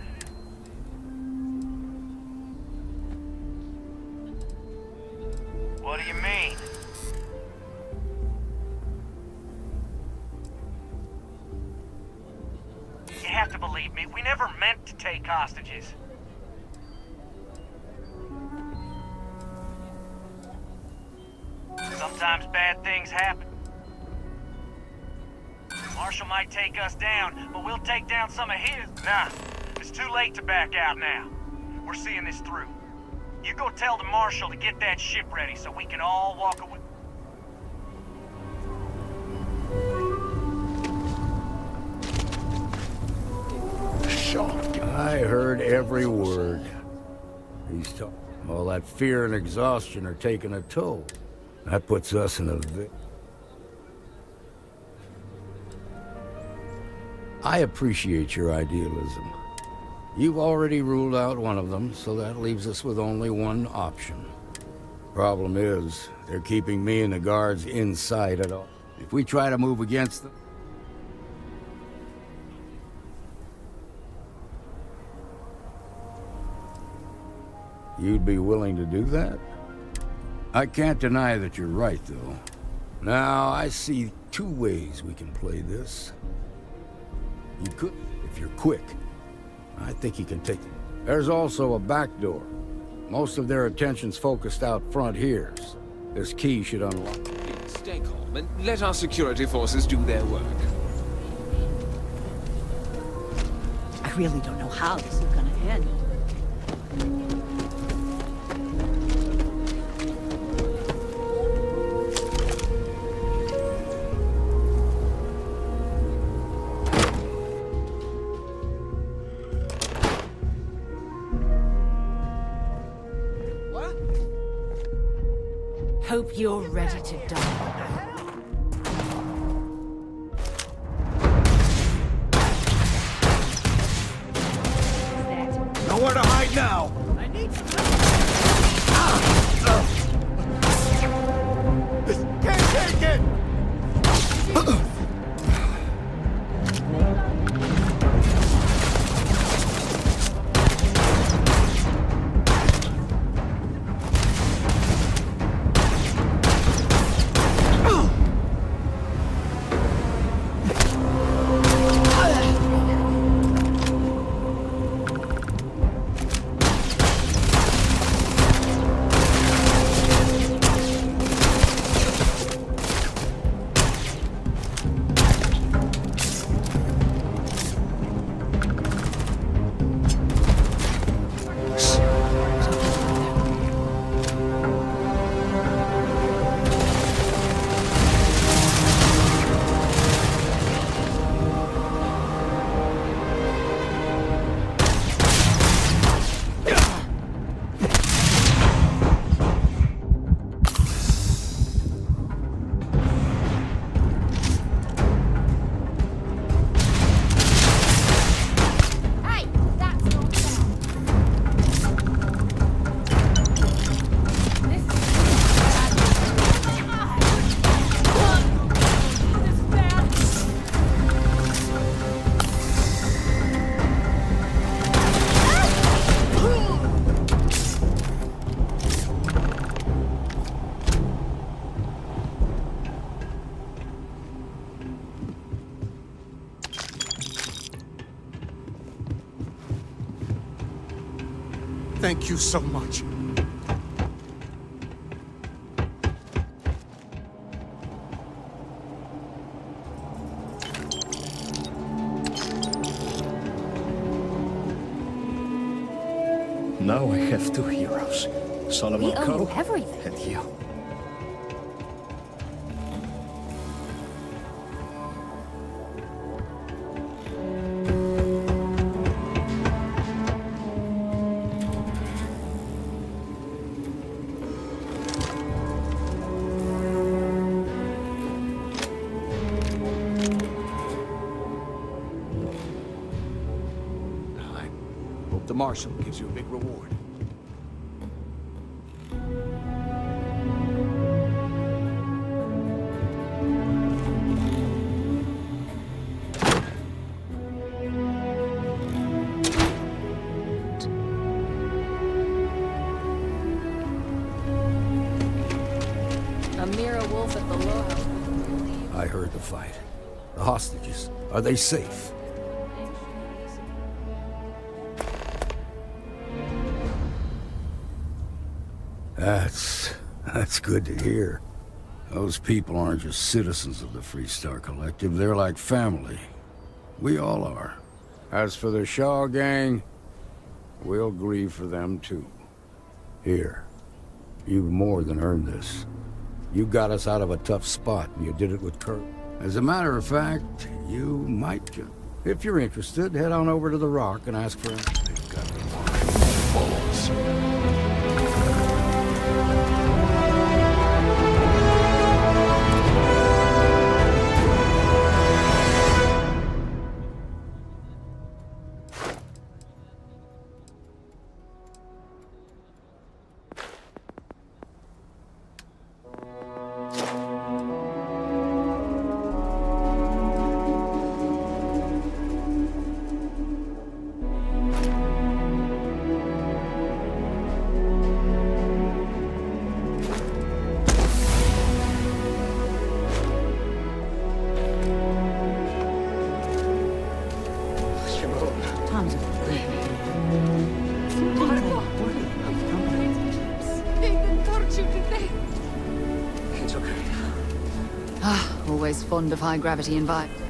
What do you mean? You have to believe me, we never meant to take hostages. Sometimes bad things happen. Marshall might take us down, but we'll take down some of his. Nah, it's too late to back out now. We're seeing this through. You go tell the Marshal to get that ship ready so we can all walk away. I heard every word. He's talking. All that fear and exhaustion are taking a toll. That puts us in a I appreciate your idealism. You've already ruled out one of them, so that leaves us with only one option. Problem is, they're keeping me and the guards inside at all. If we try to move against them, you'd be willing to do that? I can't deny that you're right, though. Now, I see two ways we can play this. You could, if you're quick. I think you can take it. There's also a back door. Most of their attention's focused out front here. So this key should unlock. Stay calm and let our security forces do their work. I really don't know how this is gonna end. Hope you're ready to die. Nowhere to hide now! I need Can't take it! Thank you so much. Now I have two heroes. Solomon We owe Coe you everything. and you. The Marshal gives you a big reward. A mere wolf at the low house. I heard the fight. The hostages, are they safe? That's good to hear. Those people aren't just citizens of the Freestar Collective, they're like family. We all are. As for the Shaw gang, we'll grieve for them too. Here, you've more than earned this. You got us out of a tough spot, and you did it with courage. As a matter of fact, you might just... If you're interested, head on over to the Rock and ask for him. They've got the balls. Always fond of high gravity environments.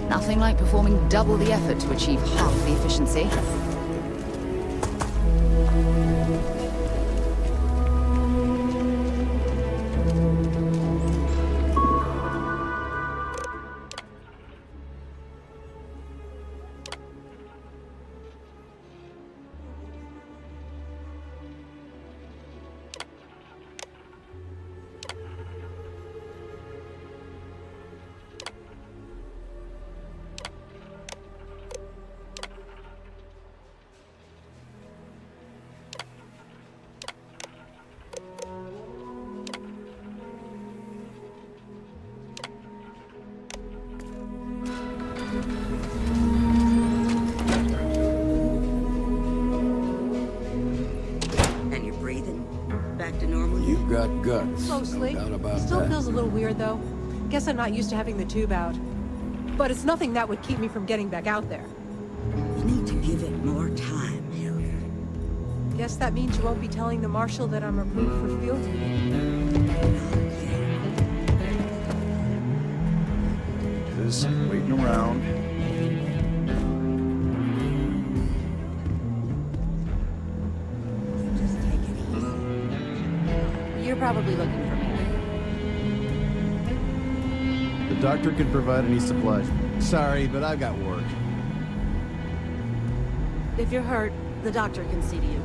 Nothing like performing double the effort to achieve half the efficiency. You've got guts. Mostly. No doubt about Still that. feels a little weird, though. Guess I'm not used to having the tube out. But it's nothing that would keep me from getting back out there. You need to give it more time, Hilda. Guess that means you won't be telling the Marshal that I'm approved for field duty. Just waiting around. You're probably looking for me. The doctor could provide any supplies. Sorry, but I've got work. If you're hurt, the doctor can see to you.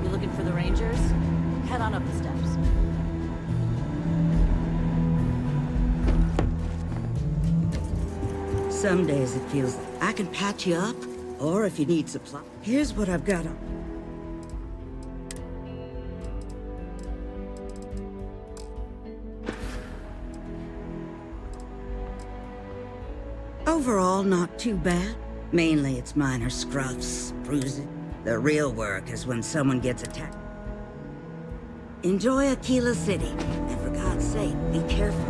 You looking for the Rangers? Head on up the steps. Some days it feels like I can patch you up, or if you need supply. Here's what I've got on. Overall, not too bad. Mainly it's minor scruffs, bruises. The real work is when someone gets attacked. Enjoy Aquila City, and for God's sake, be careful.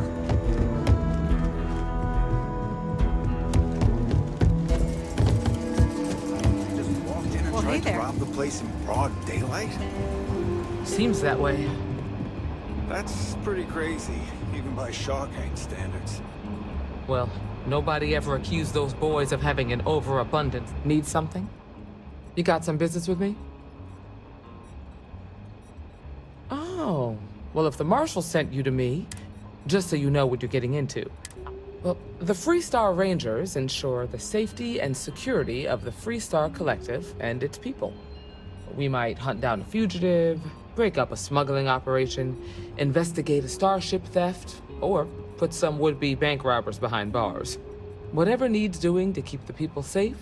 Well, hey there. Rob the place in broad daylight? Seems that way. That's pretty crazy, even by Shaw Gang standards. Well, nobody ever accused those boys of having an overabundance. Need something? You got some business with me? Oh, well, if the Marshal sent you to me, just so you know what you're getting into. Well, the Freestar Rangers ensure the safety and security of the Freestar Collective and its people. We might hunt down a fugitive, break up a smuggling operation, investigate a starship theft, or put some would-be bank robbers behind bars. Whatever needs doing to keep the people safe,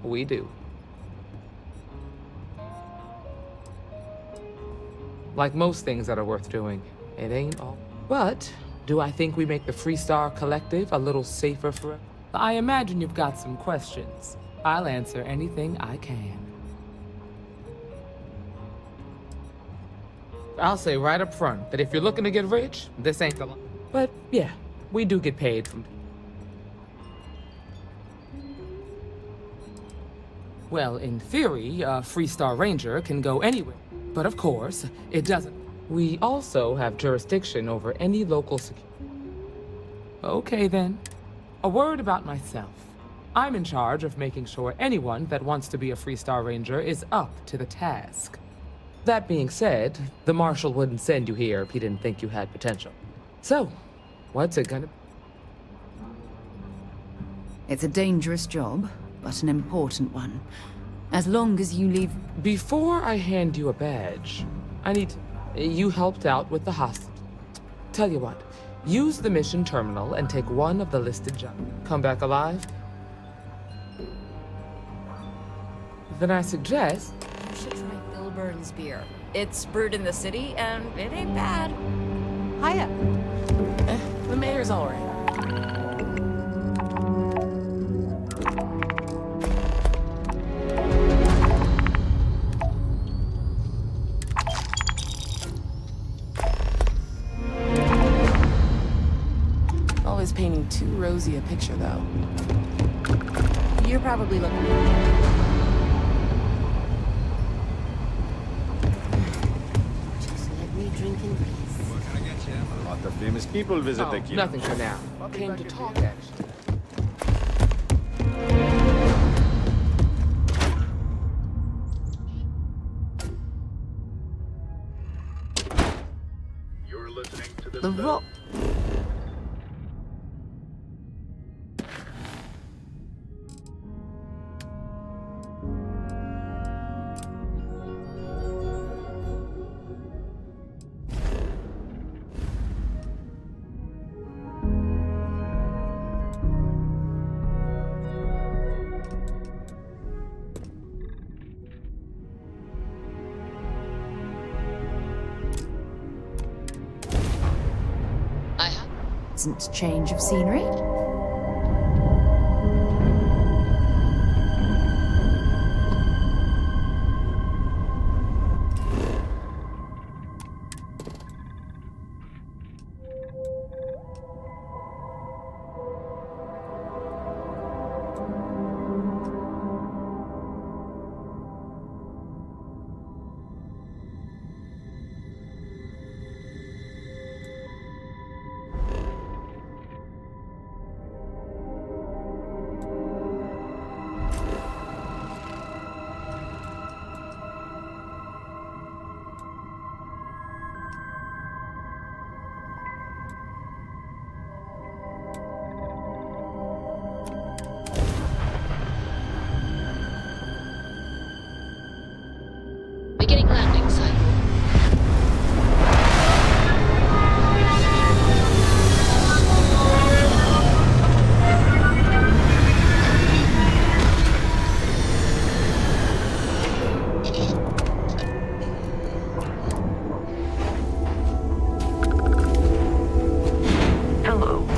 we do. Like most things that are worth doing, it ain't all. But do I think we make the Freestar Collective a little safer for it? I imagine you've got some questions. I'll answer anything I can. I'll say right up front that if you're looking to get rich, this ain't the line. But yeah, we do get paid from... Well, in theory, a Freestar Ranger can go anywhere. But of course, it doesn't. We also have jurisdiction over any local security. Okay then. A word about myself. I'm in charge of making sure anyone that wants to be a Freestar Ranger is up to the task. That being said, the Marshal wouldn't send you here if he didn't think you had potential. So, what's it gonna be? It's a dangerous job, but an important one. As long as you leave... Before I hand you a badge, I need... You helped out with the hostage. Tell you what, use the mission terminal and take one of the listed jobs. Come back alive? Then I suggest... You should try Bill Burns' beer. It's brewed in the city, and it ain't bad. Hiya. The mayor's all right. Always painting too rosy a picture, though. You're probably looking for me. Just let me drink in peace. What can I get you? A lot of famous people visit the key. Nothing for now. Came to talk, actually. You're listening to The rock... pleasant change of scenery. Beginning landing cycle. Hello.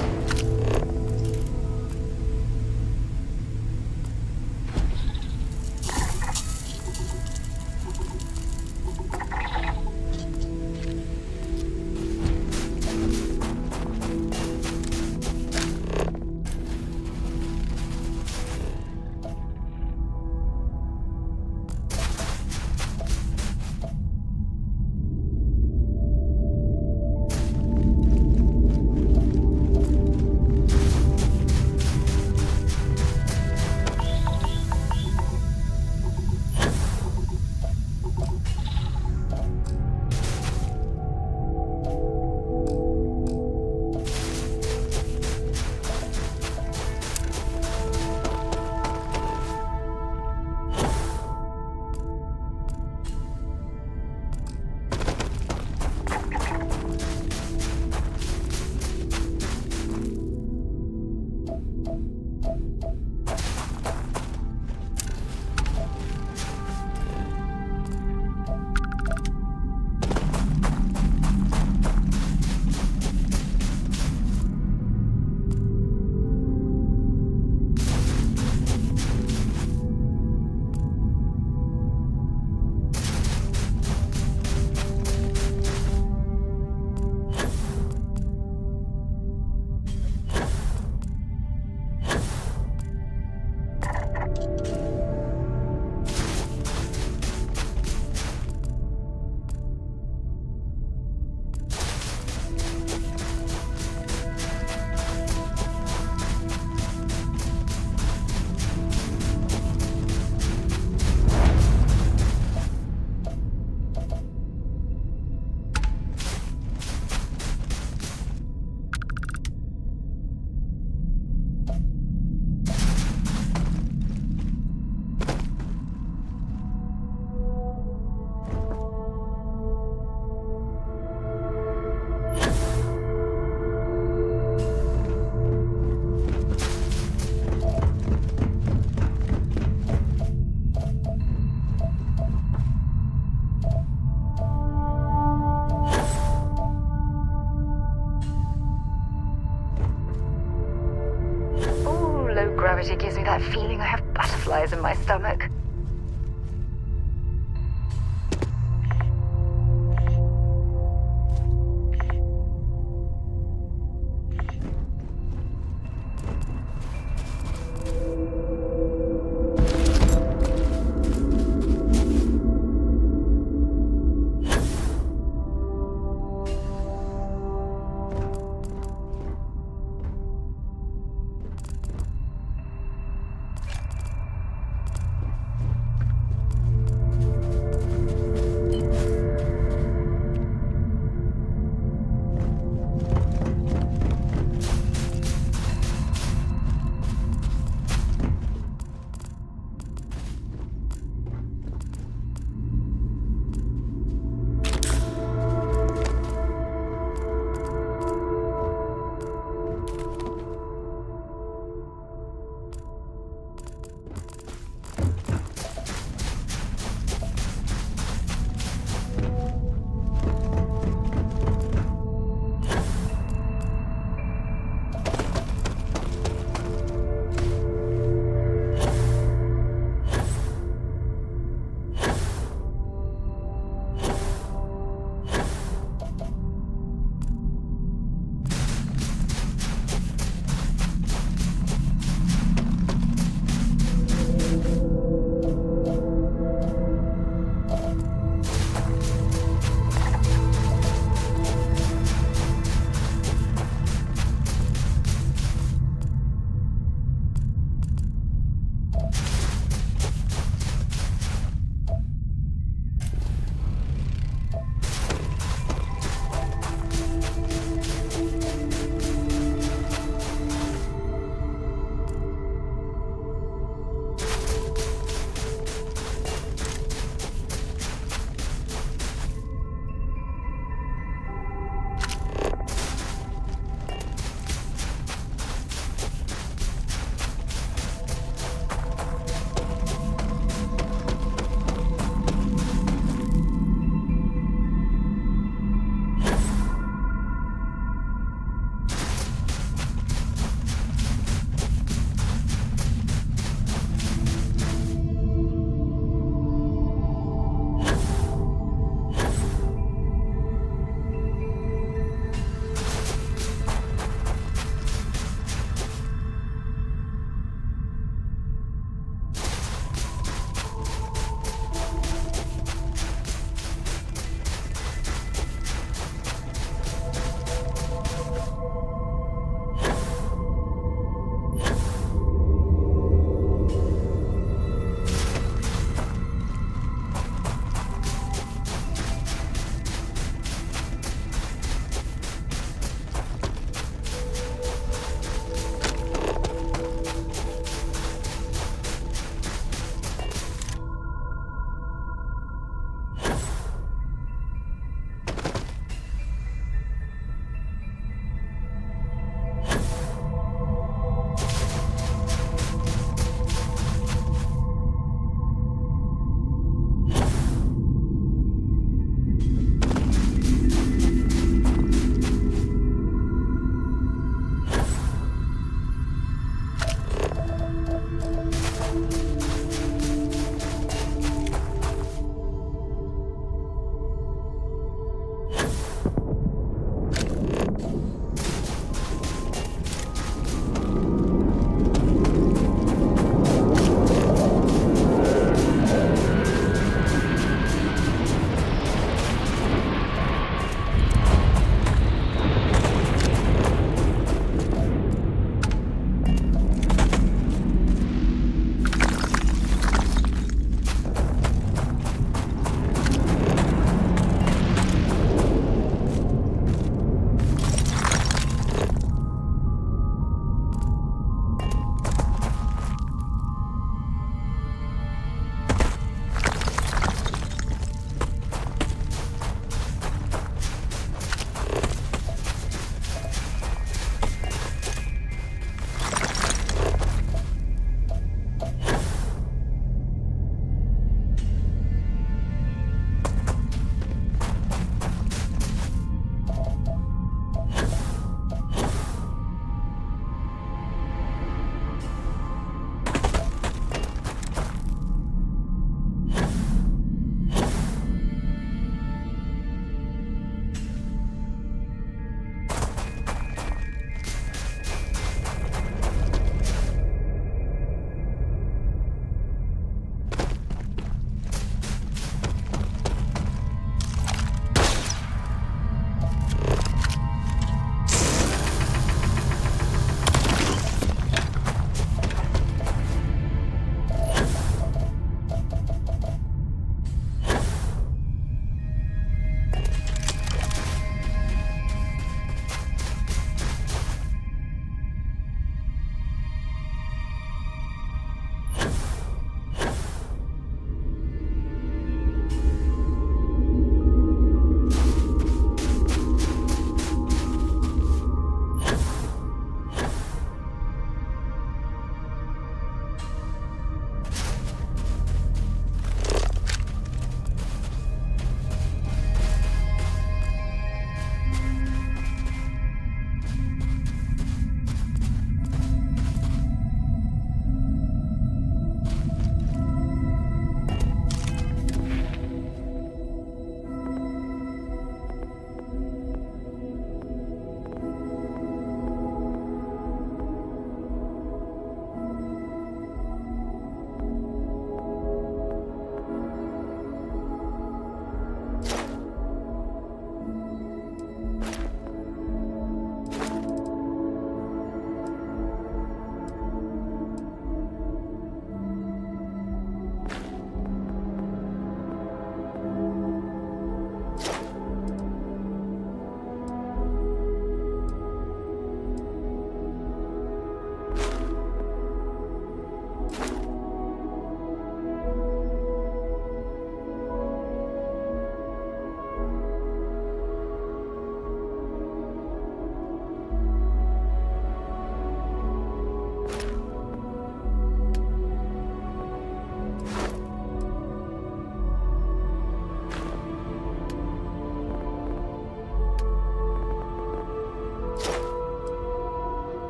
Gravity gives me that feeling I have butterflies in my stomach.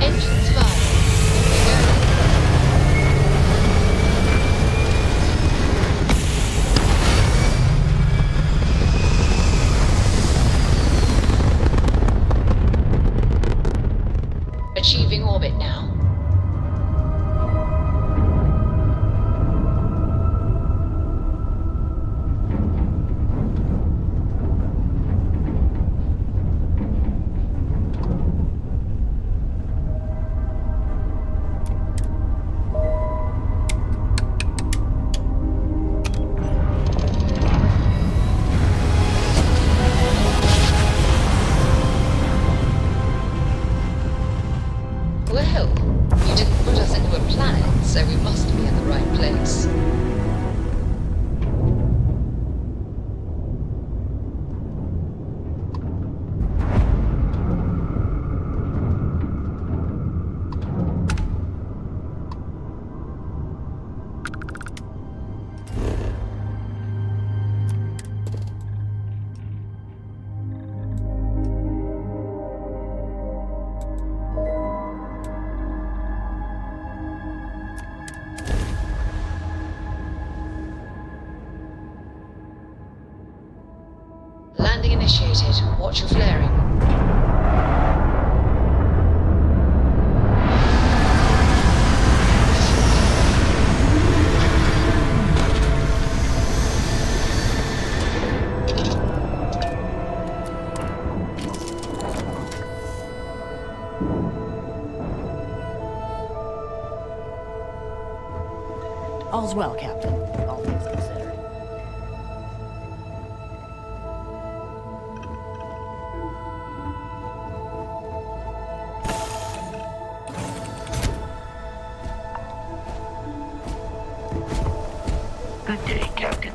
Engines fire. Here we go. Achieving orbit now. Well, you didn't put us into a planet, so we must be in the right place. Landing initiated. Watch your flaring. All's well, Captain. All things considered. Good day, Captain.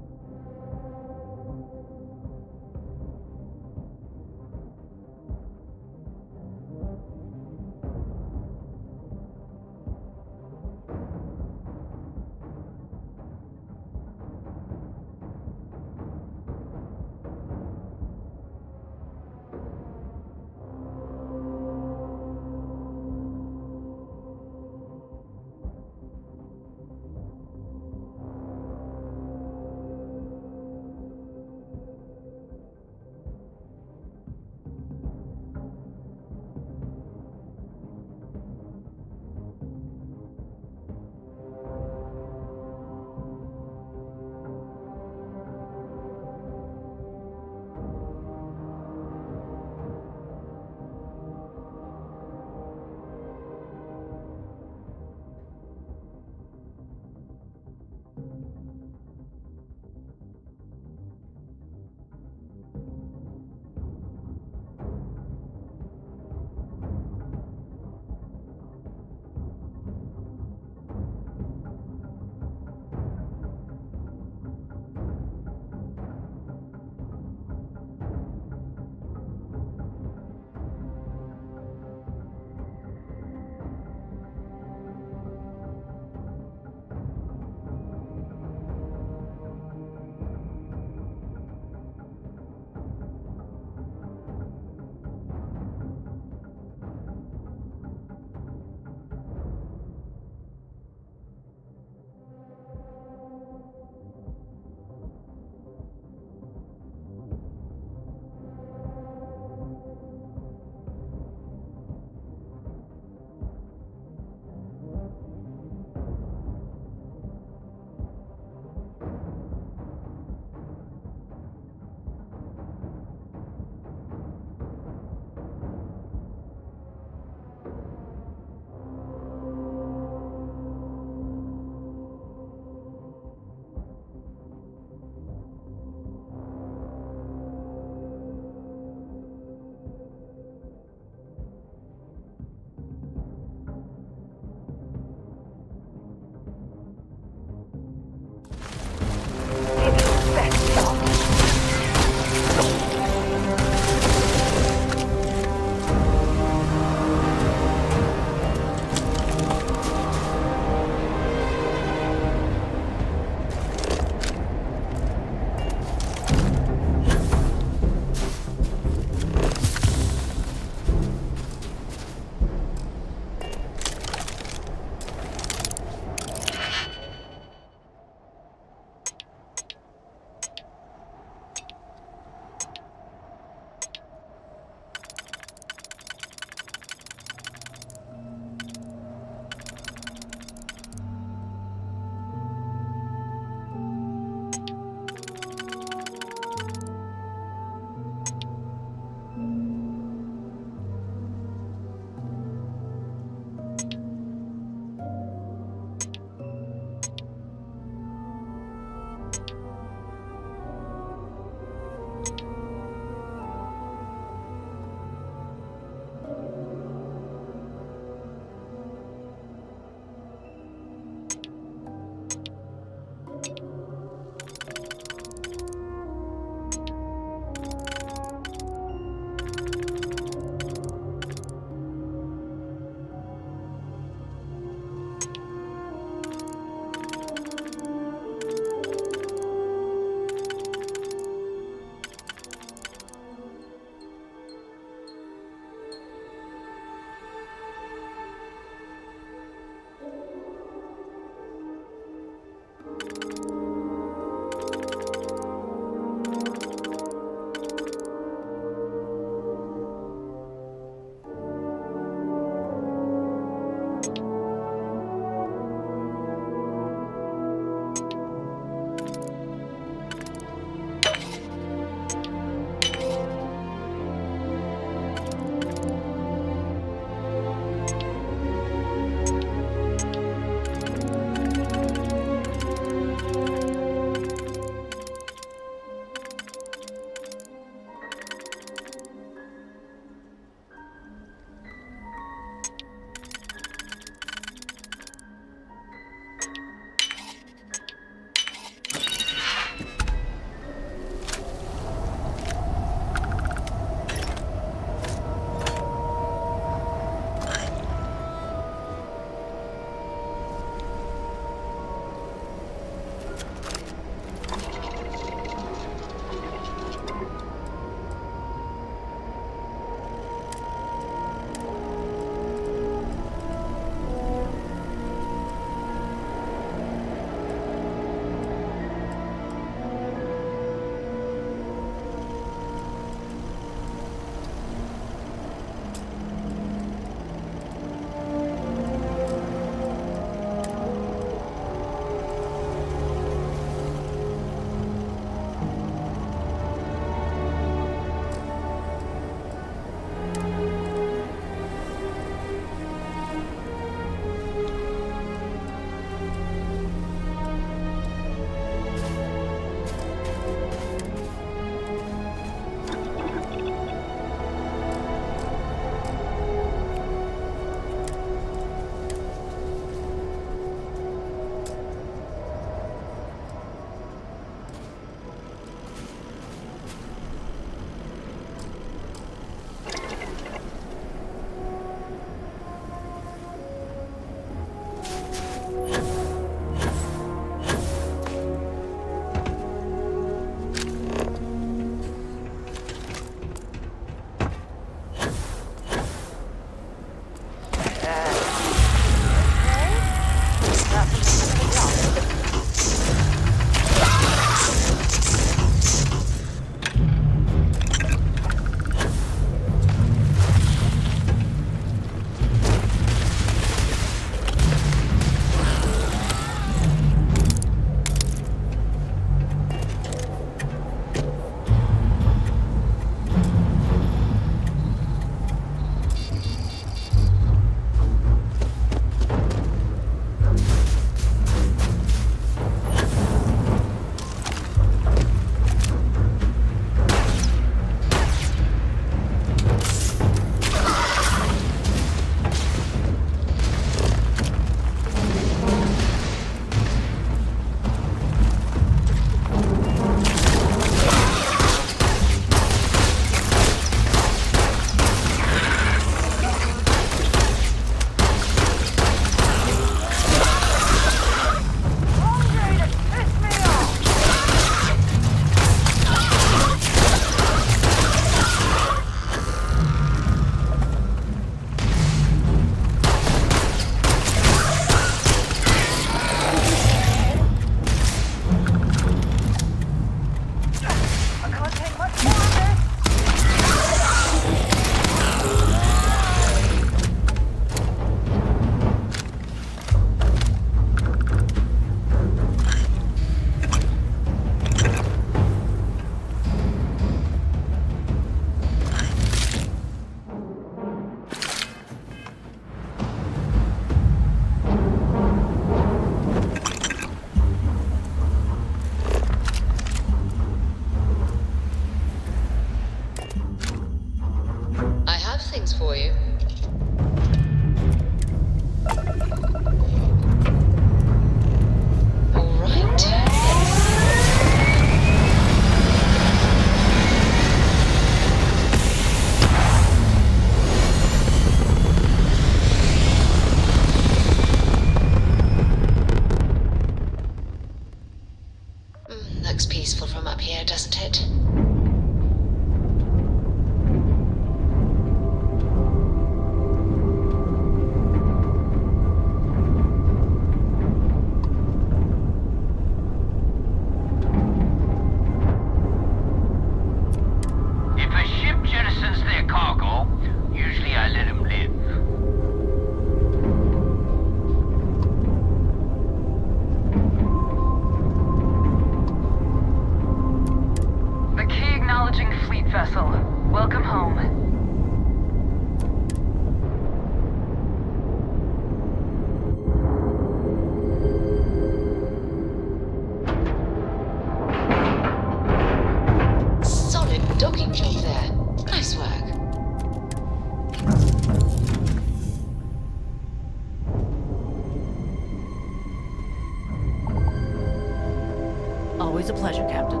Always a pleasure, Captain.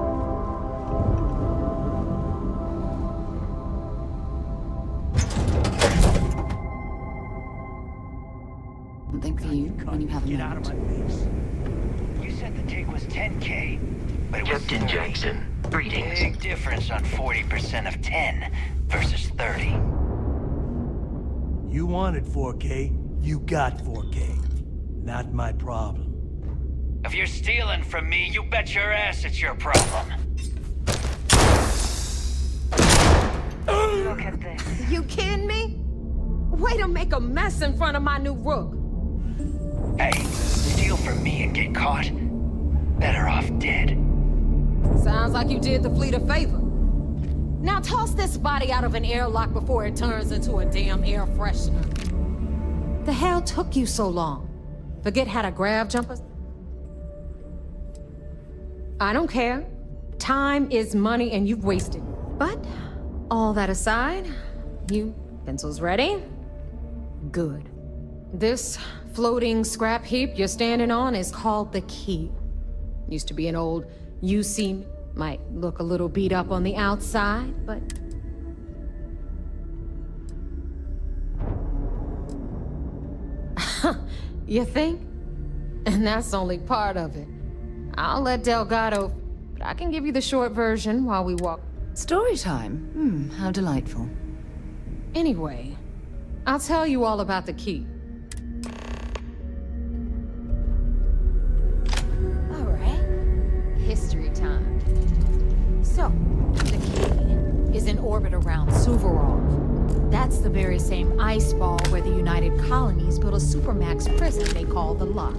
Something for you when you have a moment. You said the dig was 10K, but it was Captain 30. Jackson, greetings. Big difference on 40% of 10 versus 30. You wanted 4K, you got 4K. Not my problem. If you're stealing from me, you bet your ass it's your problem. Look at this. You kidding me? Way to make a mess in front of my new rook. Hey, steal from me and get caught. Better off dead. Sounds like you did the fleet a favor. Now toss this body out of an airlock before it turns into a damn air freshener. The hell took you so long? Forget how to grab jumpers? I don't care. Time is money and you've wasted. But, all that aside, you pencils ready? Good. This floating scrap heap you're standing on is called the Key. Used to be an old UC, might look a little beat up on the outside, but... You think? And that's only part of it. I'll let Delgado, but I can give you the short version while we walk. Story time? How delightful. Anyway, I'll tell you all about the Key. All right, history time. So, the Key is in orbit around Suvorov. That's the very same ice ball where the United Colonies built a supermax prison they call the Lock.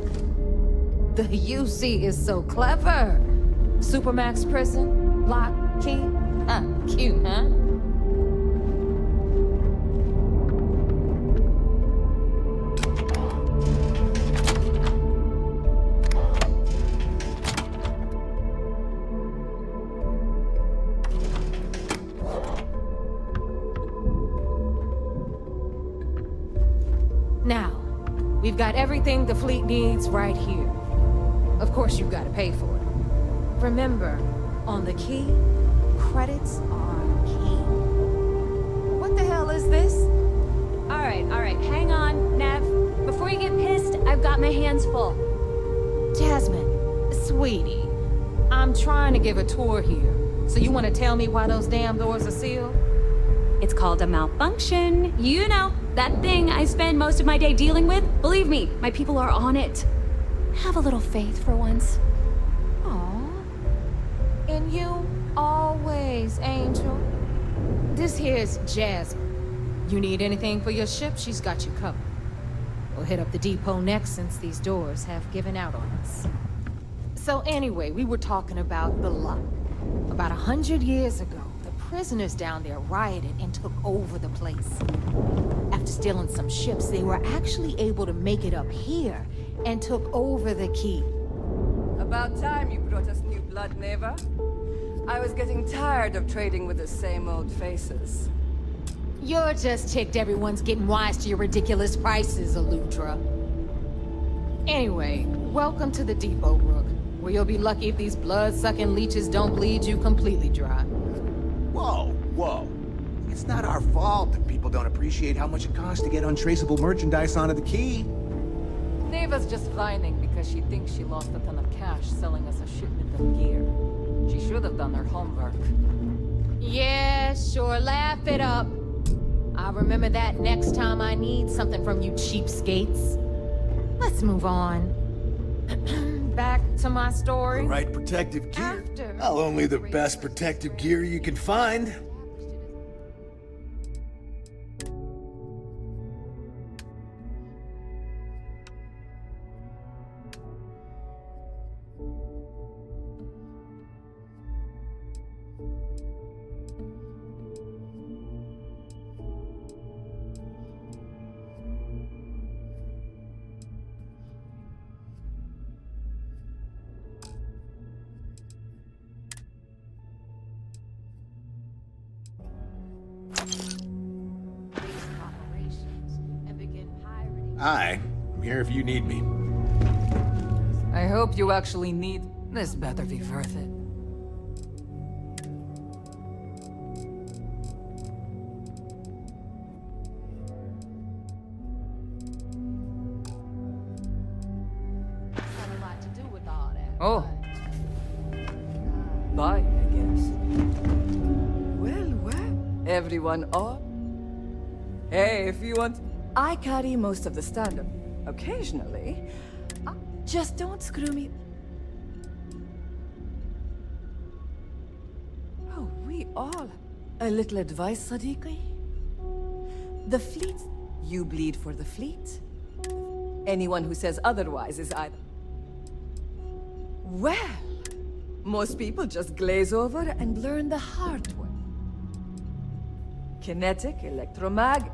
The UC is so clever. Supermax prison, Lock, Key. Cute, huh? Now, we've got everything the fleet needs right here. Of course, you've got to pay for it. Remember, on the Key, credits are king. What the hell is this? All right, hang on, Nev. Before you get pissed, I've got my hands full. Jasmine, sweetie, I'm trying to give a tour here. So you want to tell me why those damn doors are sealed? It's called a malfunction. You know, that thing I spend most of my day dealing with. Believe me, my people are on it. Have a little faith for once. Aw. And you always, Angel. This here's Jasmine. You need anything for your ship, she's got you covered. We'll hit up the depot next since these doors have given out on us. So anyway, we were talking about the Lock. About 100 years ago, the prisoners down there rioted and took over the place. After stealing some ships, they were actually able to make it up here and took over the Key. About time you brought us new blood, Neva. I was getting tired of trading with the same old faces. You're just ticked everyone's getting wise to your ridiculous prices, Aludra. Anyway, welcome to the depot, Rook, where you'll be lucky if these blood-sucking leeches don't bleed you completely dry. Whoa. It's not our fault that people don't appreciate how much it costs to get untraceable merchandise onto the Key. Neva's just whining because she thinks she lost a ton of cash selling us a shipment of gear. She should have done her homework. Yeah, sure, laugh it up. I'll remember that next time I need something from you cheapskates. Let's move on. Back to my story. The right protective gear. Well, only the best protective gear you can find. Hi, I'm here if you need me. I hope you actually need... This better be worth it. Oh. Bye, I guess. Well, everyone up? Hey, if you want... I carry most of the stand-up. Occasionally. Just don't screw me... Oh, we all... A little advice, Sadiqi? The fleet... You bleed for the fleet. Anyone who says otherwise is either... Well, most people just glaze over and learn the hard way. Kinetic, electromag...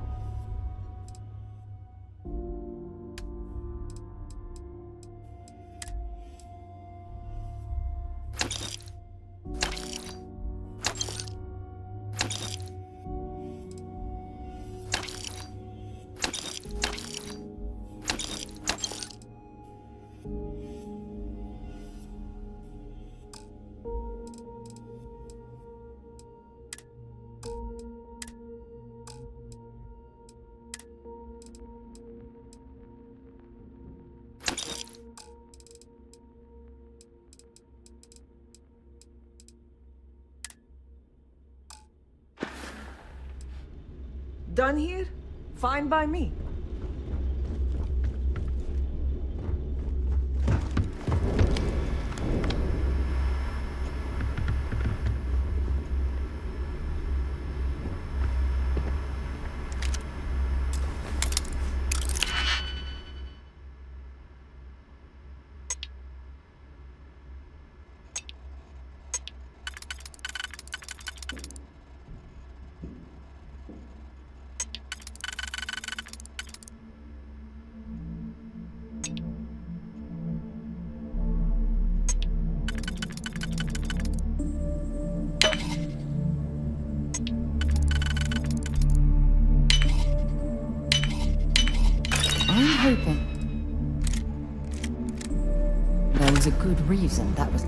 Done here? Fine by me. Hoping. There was a good reason that was...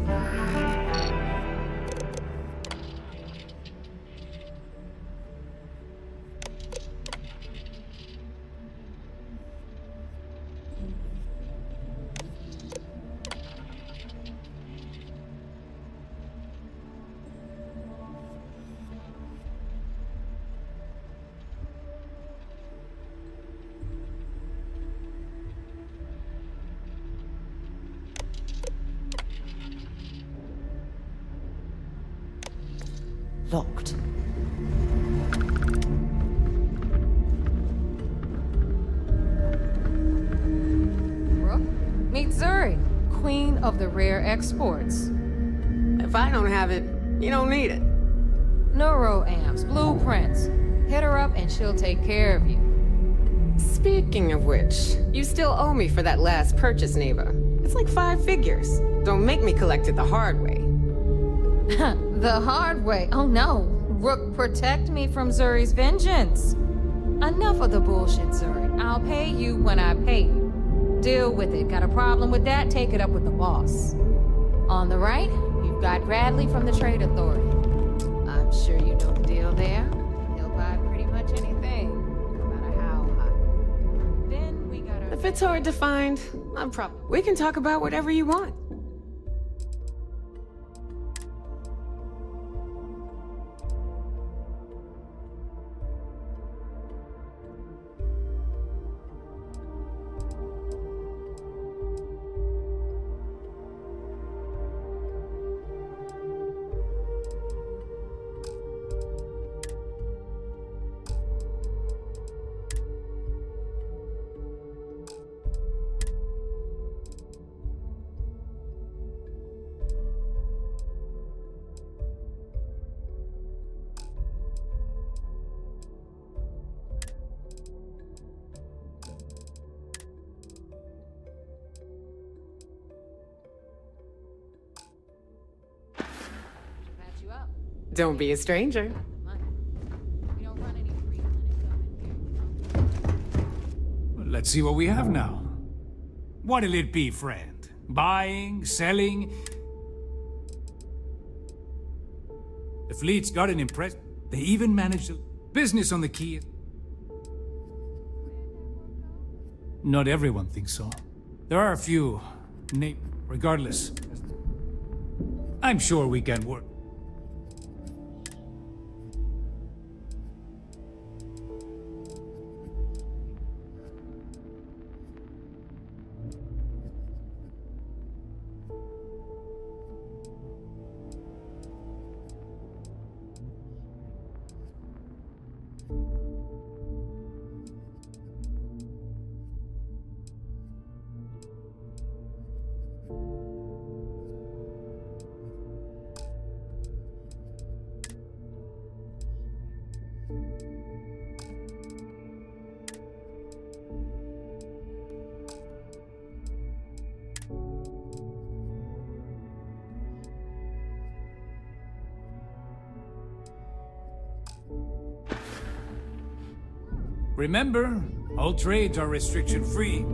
Locked. Brooke, meet Zuri, queen of the rare exports. If I don't have it, you don't need it. Neuroamps, blueprints. Hit her up and she'll take care of you. Speaking of which, you still owe me for that last purchase, Neva. It's like 5 figures. Don't make me collect it the hard way. The hard way? Oh no. Rook, protect me from Zuri's vengeance. Enough of the bullshit, Zuri. I'll pay you when I pay you. Deal with it. Got a problem with that? Take it up with the boss. On the right, you've got Bradley from the Trade Authority. I'm sure you know the deal there. He'll buy pretty much anything, no matter how high. Then we got If it's hard to find, we can talk about whatever you want. Don't be a stranger. Let's see what we have now. What'll it be, friend? Buying? Selling? The fleet's got an impress. They even managed business on the key. Not everyone thinks so. There are a few. Regardless, I'm sure we can work. Remember, all trades are restriction-free.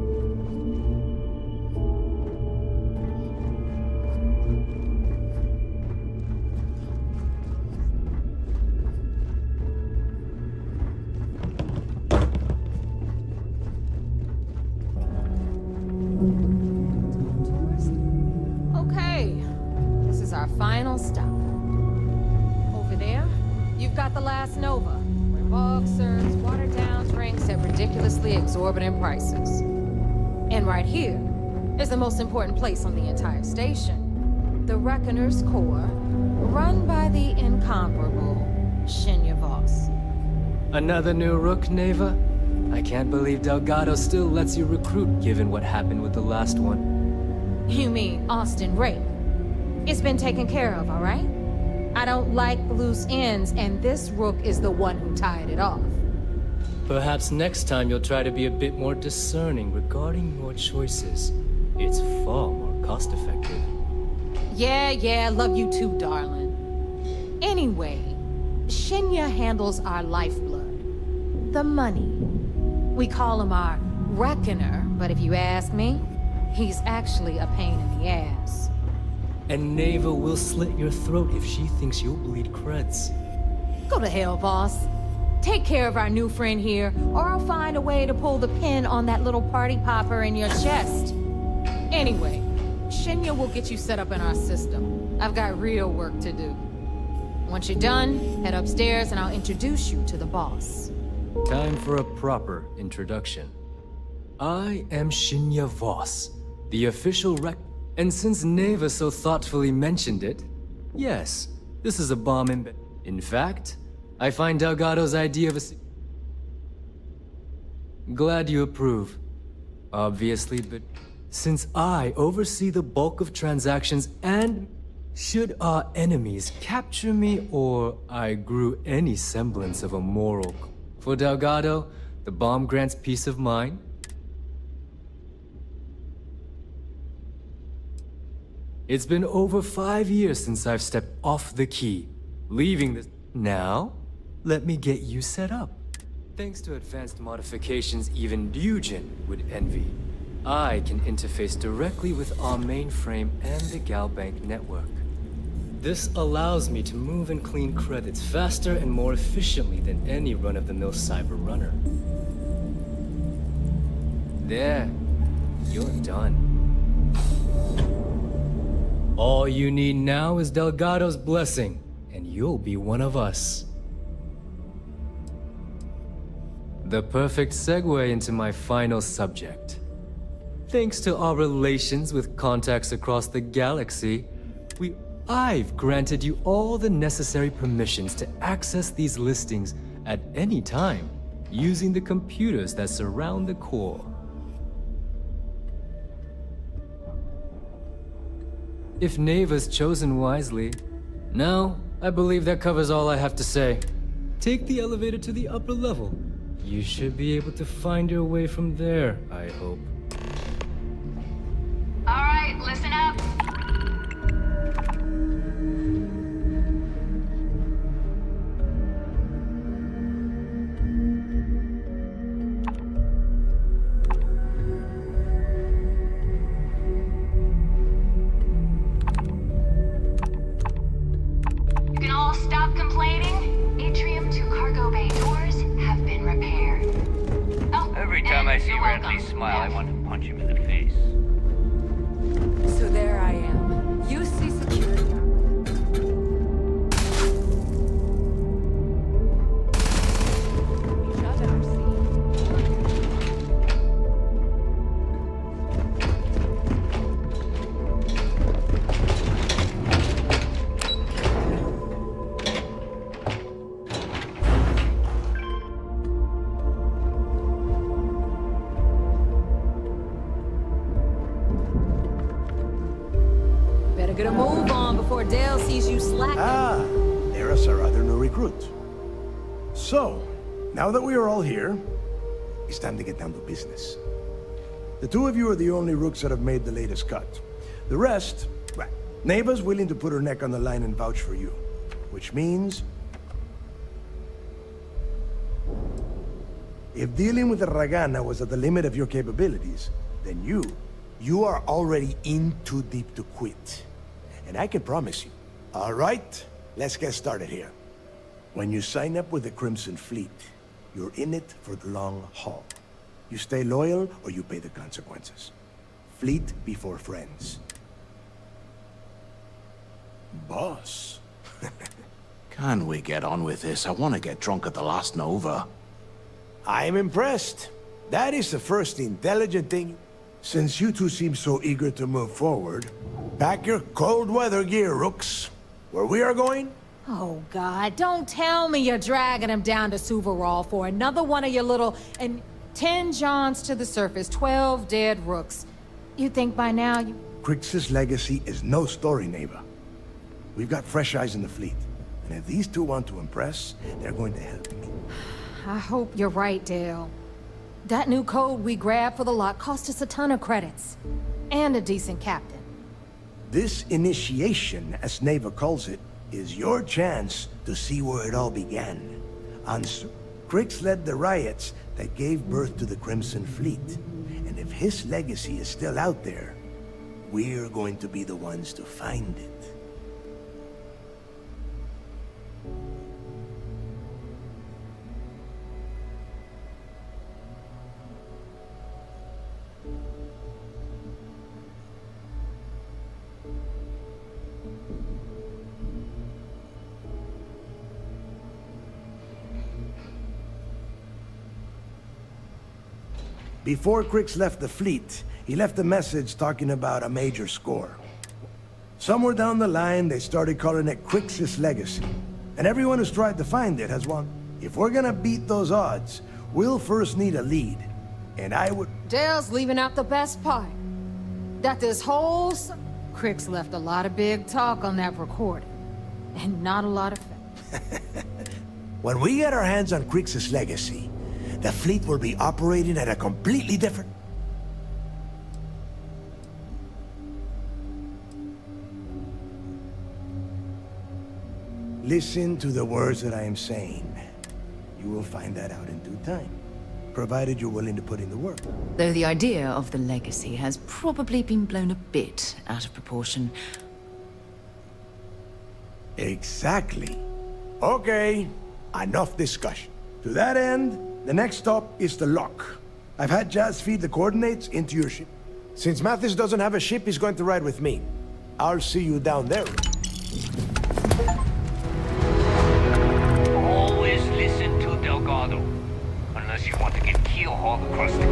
Okay, this is our final stop. Over there, you've got the last Nova, where Vogue serves watered-down drinks at ridiculously exorbitant prices. And right here is the most important place on the entire station, the Reckoner's Core, run by the incomparable Shinya Voss. Another new rook, Neva? I can't believe Delgado still lets you recruit, given what happened with the last one. You mean Austin Ray? It's been taken care of, all right? I don't like loose ends, and this rook is the one who tied it off. Perhaps next time you'll try to be a bit more discerning regarding your choices. It's far more cost-effective. Yeah, love you too, darling. Anyway, Shinya handles our lifeblood. The money. We call him our Reckoner, but if you ask me, he's actually a pain in the ass. And Neva will slit your throat if she thinks you'll bleed creds. Go to hell, boss. Take care of our new friend here, or I'll find a way to pull the pin on that little party popper in your chest. Anyway, Shinya will get you set up in our system. I've got real work to do. Once you're done, head upstairs and I'll introduce you to the boss. Time for a proper introduction. I am Shinya Voss, the official And since Neva so thoughtfully mentioned it, yes, this is a bomb in fact, I find Delgado's idea of a... Glad you approve. Obviously, but since I oversee the bulk of transactions and should our enemies capture me or I grew any semblance of a moral... For Delgado, the bomb grants peace of mind. It's been over 5 years since I've stepped off the key, leaving this... Now, let me get you set up. Thanks to advanced modifications even Dujin would envy, I can interface directly with our mainframe and the Galbank network. This allows me to move and clean credits faster and more efficiently than any run-of-the-mill cyber runner. There, you're done. All you need now is Delgado's blessing, and you'll be one of us. The perfect segue into my final subject. Thanks to our relations with contacts across the galaxy, I've granted you all the necessary permissions to access these listings at any time, using the computers that surround the core. If Neva's chosen wisely. Now, I believe that covers all I have to say. Take the elevator to the upper level. You should be able to find your way from there, I hope. All right, listen up. You can all stop friendly smile, I want to punch him in the face. So there I am. UC security. Get a move on before Dale sees you slacking. Ah, there is our other new recruit. So, now that we are all here, it's time to get down to business. The two of you are the only rooks that have made the latest cut. The rest, well, Neva's willing to put her neck on the line and vouch for you. Which means... if dealing with the Ragana was at the limit of your capabilities, then you are already in too deep to quit. And I can promise you. All right, let's get started here. When you sign up with the Crimson Fleet, you're in it for the long haul. You stay loyal or you pay the consequences. Fleet before friends. Boss. Can we get on with this? I want to get drunk at the last Nova. I'm impressed. That is the first intelligent thing. Since you two seem so eager to move forward, pack your cold weather gear, rooks. Where we are going? Oh, God, don't tell me you're dragging him down to Suvarall for another one of your little... and 10 Johns to the surface, 12 dead rooks. You think by now you... Crix's legacy is no story, Neva. We've got fresh eyes in the fleet. And if these two want to impress, they're going to help me. I hope you're right, Dale. That new code we grabbed for the lot cost us a ton of credits. And a decent captain. This initiation, as Neva calls it, is your chance to see where it all began. Crix led the riots that gave birth to the Crimson Fleet. And if his legacy is still out there, we're going to be the ones to find it. Before Crix left the fleet, he left a message talking about a major score. Somewhere down the line, they started calling it Crix's legacy. And everyone who's tried to find it has won. If we're gonna beat those odds, we'll first need a lead. And I would... Dale's leaving out the best part. That this whole... Crix left a lot of big talk on that recording. And not a lot of fact. When we get our hands on Crix's legacy, the fleet will be operating at a completely different... Listen to the words that I am saying. You will find that out in due time, provided you're willing to put in the work. Though the idea of the legacy has probably been blown a bit out of proportion. Exactly. Okay, enough discussion. To that end, the next stop is the lock. I've had Jazz feed the coordinates into your ship. Since Mathis doesn't have a ship, he's going to ride with me. I'll see you down there. Always listen to Delgado, unless you want to get keel-hauled across the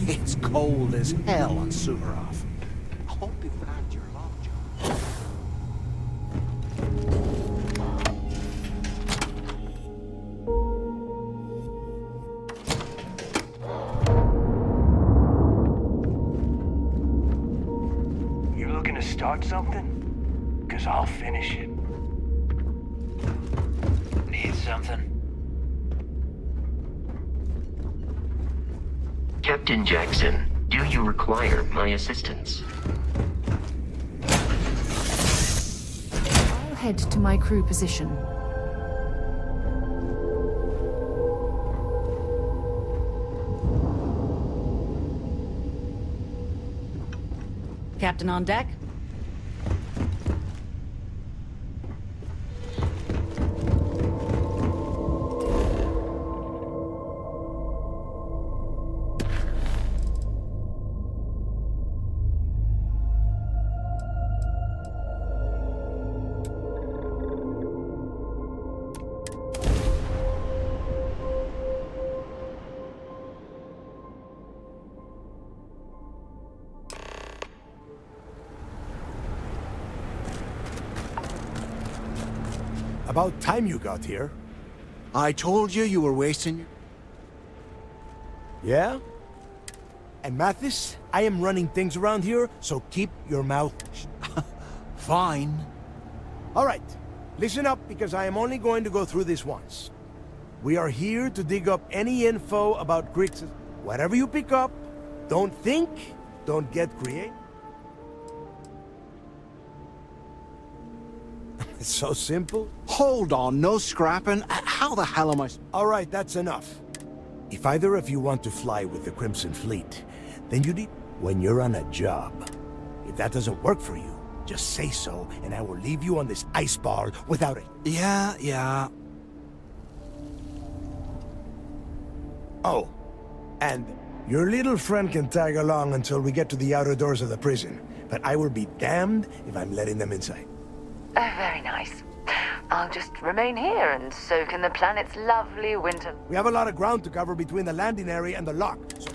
key. It's cold as hell on Suvarov. I hope you found your lockjaw. You looking to start something? 'Cause I'll finish it. Need something? Captain Jackson, do you require my assistance? I'll head to my crew position. Captain on deck? About time you got here. I told you you were wasting... Yeah? And Mathis, I am running things around here, so keep your mouth Fine. All right, listen up, because I am only going to go through this once. We are here to dig up any info about Grixis. Whatever you pick up, don't think, don't get creative. It's so simple. Hold on, no scrapping. How the hell am I... All right, that's enough. If either of you want to fly with the Crimson Fleet, then you need... when you're on a job. If that doesn't work for you, just say so, and I will leave you on this ice bar without it. Yeah. Oh, and your little friend can tag along until we get to the outer doors of the prison, but I will be damned if I'm letting them inside. Oh, very nice. I'll just remain here and soak in the planet's lovely winter. We have a lot of ground to cover between the landing area and the lock, so...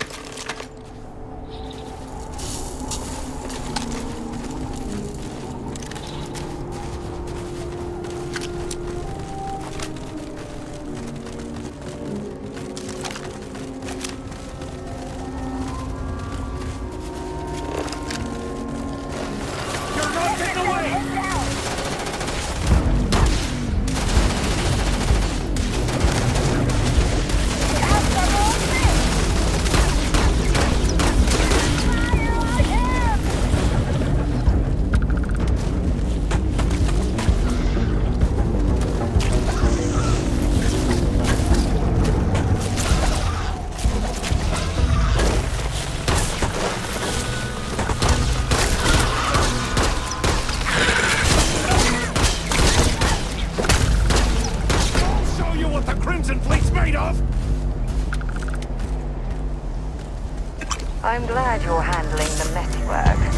I'm glad you're handling the messy work.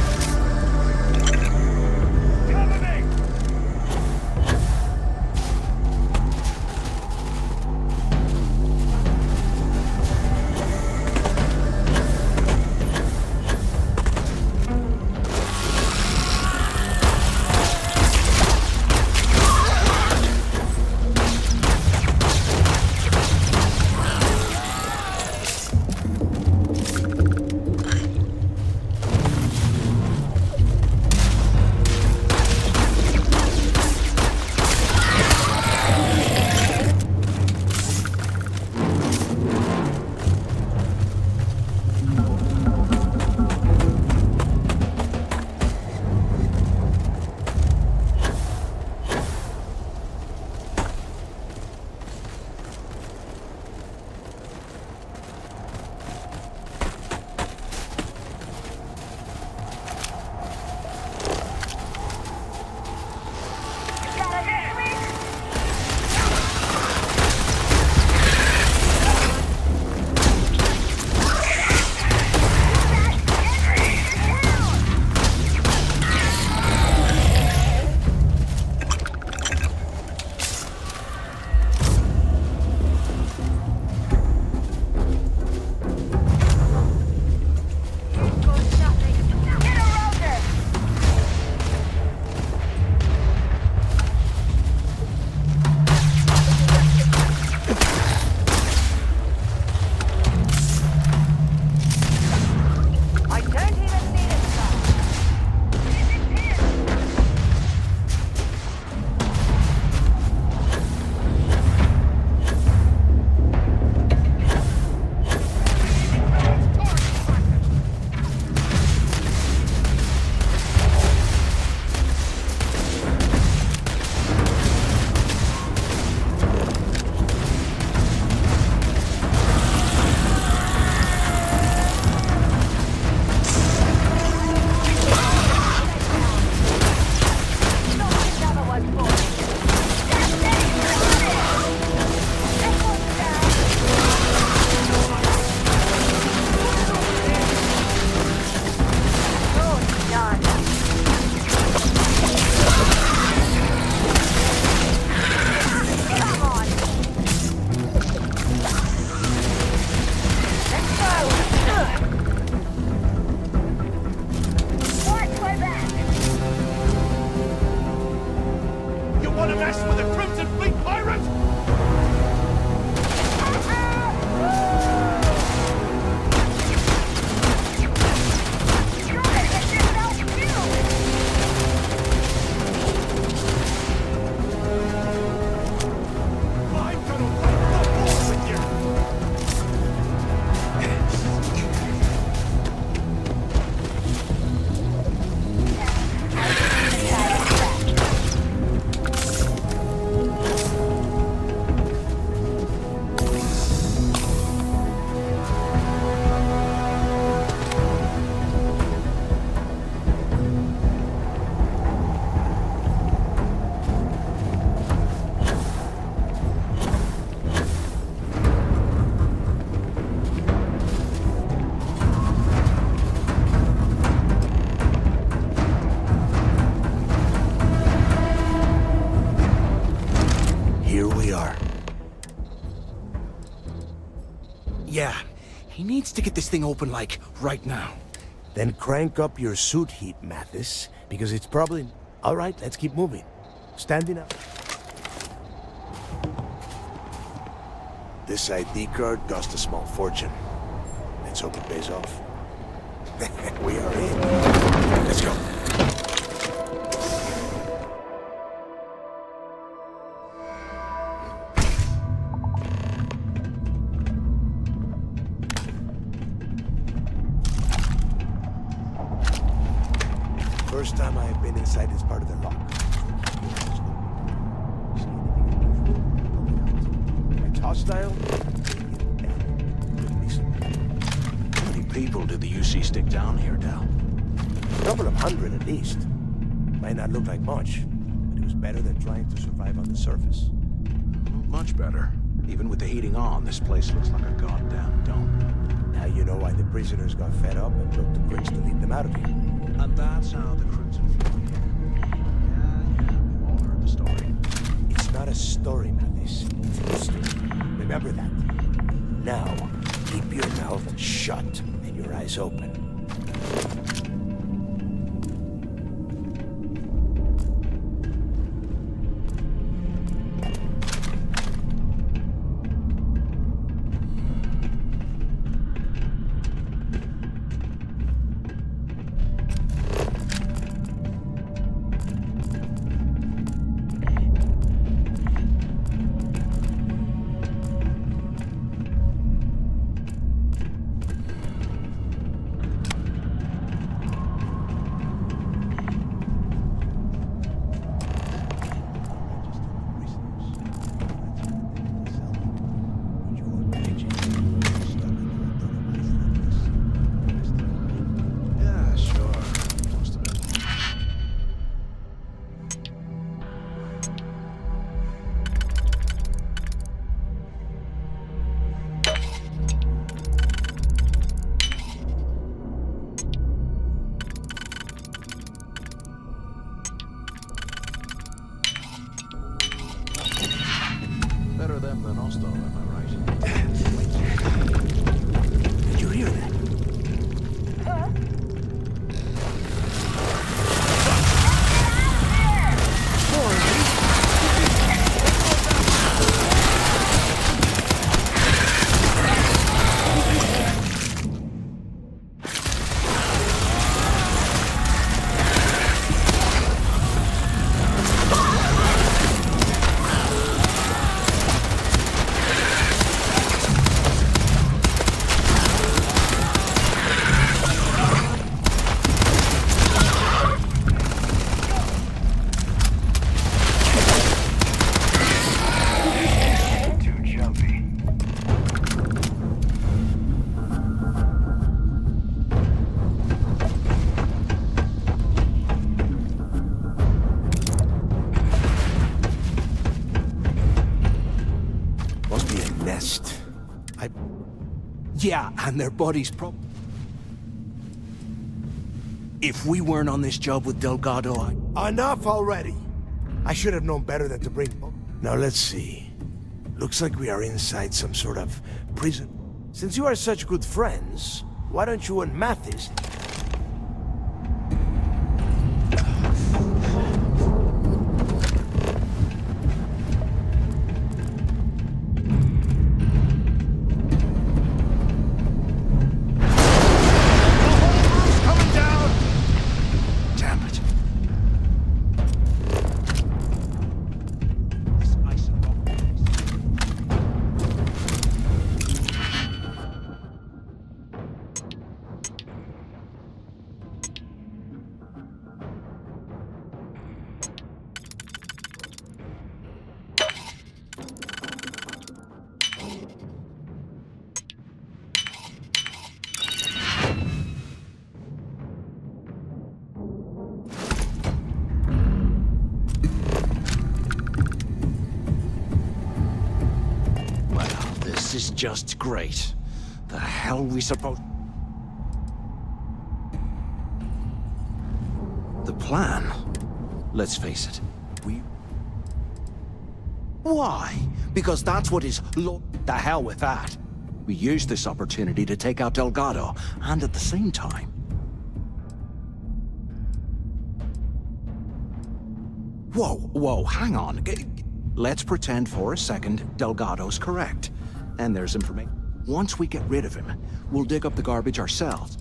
Yeah, he needs to get this thing open, like, right now. Then crank up your suit heat, Mathis, because it's probably... All right, let's keep moving. Standing up. This ID card cost a small fortune. Let's hope it pays off. We are in. Let's go. First time I have been inside this part of the lock. If it's hostile, How many people did the UC stick down here, Dal? a couple of hundred at least. Might not look like much, but it was better than trying to survive on the surface. Much better. Even with the heating on, this place looks like a goddamn dome. Now you know why the prisoners got fed up and looked to Chris to lead them out of here. And that's how the Crimson flew here. Yeah, we've all heard the story. It's not a story, Mathis. It's history. Remember that. Now, keep your mouth shut and your eyes open. Yeah, sure. Most of it. Better them than us, though, am I right? Did you hear that? Too jumpy. Must be a nest. Yeah, and their bodies If we weren't on this job with Delgado, Enough already! I should have known better than to bring... Now let's see. Looks like we are inside some sort of prison. Since you are such good friends, why don't you and Mathis... coming down! Damn it. This ice and rock This is just great. The hell we supposed... The plan? Let's face it, Why? Because that's what is The hell with that. We used this opportunity to take out Delgado, and at the same time... Whoa, hang on. Let's pretend for a second Delgado's correct. And there's information. Once we get rid of him, we'll dig up the garbage ourselves.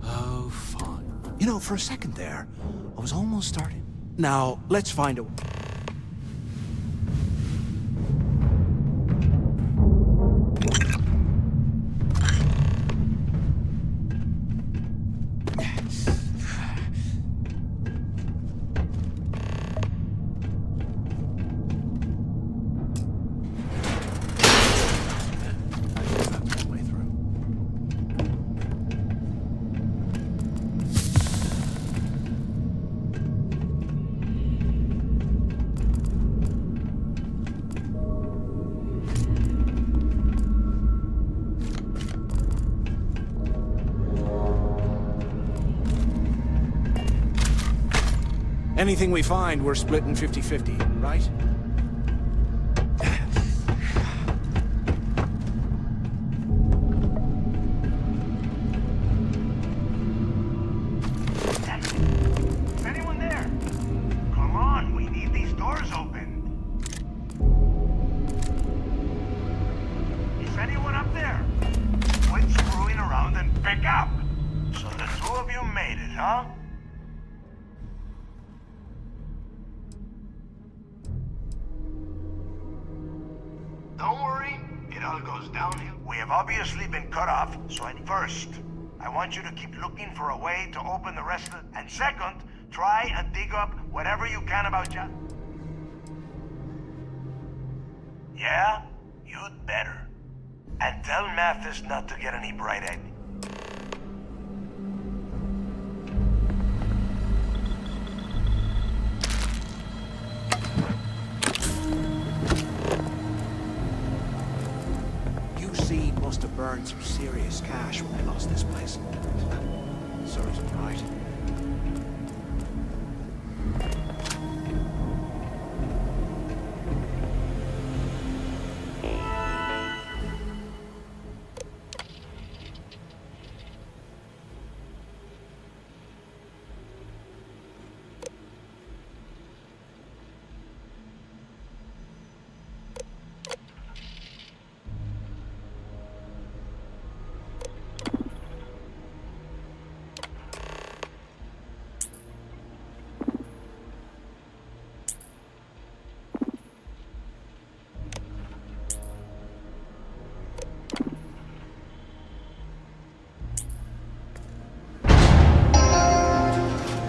Oh, fine. You know, for a second there, I was almost starting. Now, let's find a... Anything we find, we're splitting 50-50, right? Is anyone there? Come on, we need these doors open. Is anyone up there? Quit screwing around and pick up. So the two of you made it, huh? Don't worry, it all goes downhill. We have obviously been cut off, so first, I want you to keep looking for a way to open the rest of it. And second, try and dig up whatever you can about John. Yeah? You'd better. And tell Mathis not to get any bright ideas. Must have burned some serious cash when they lost this place. Serves them right.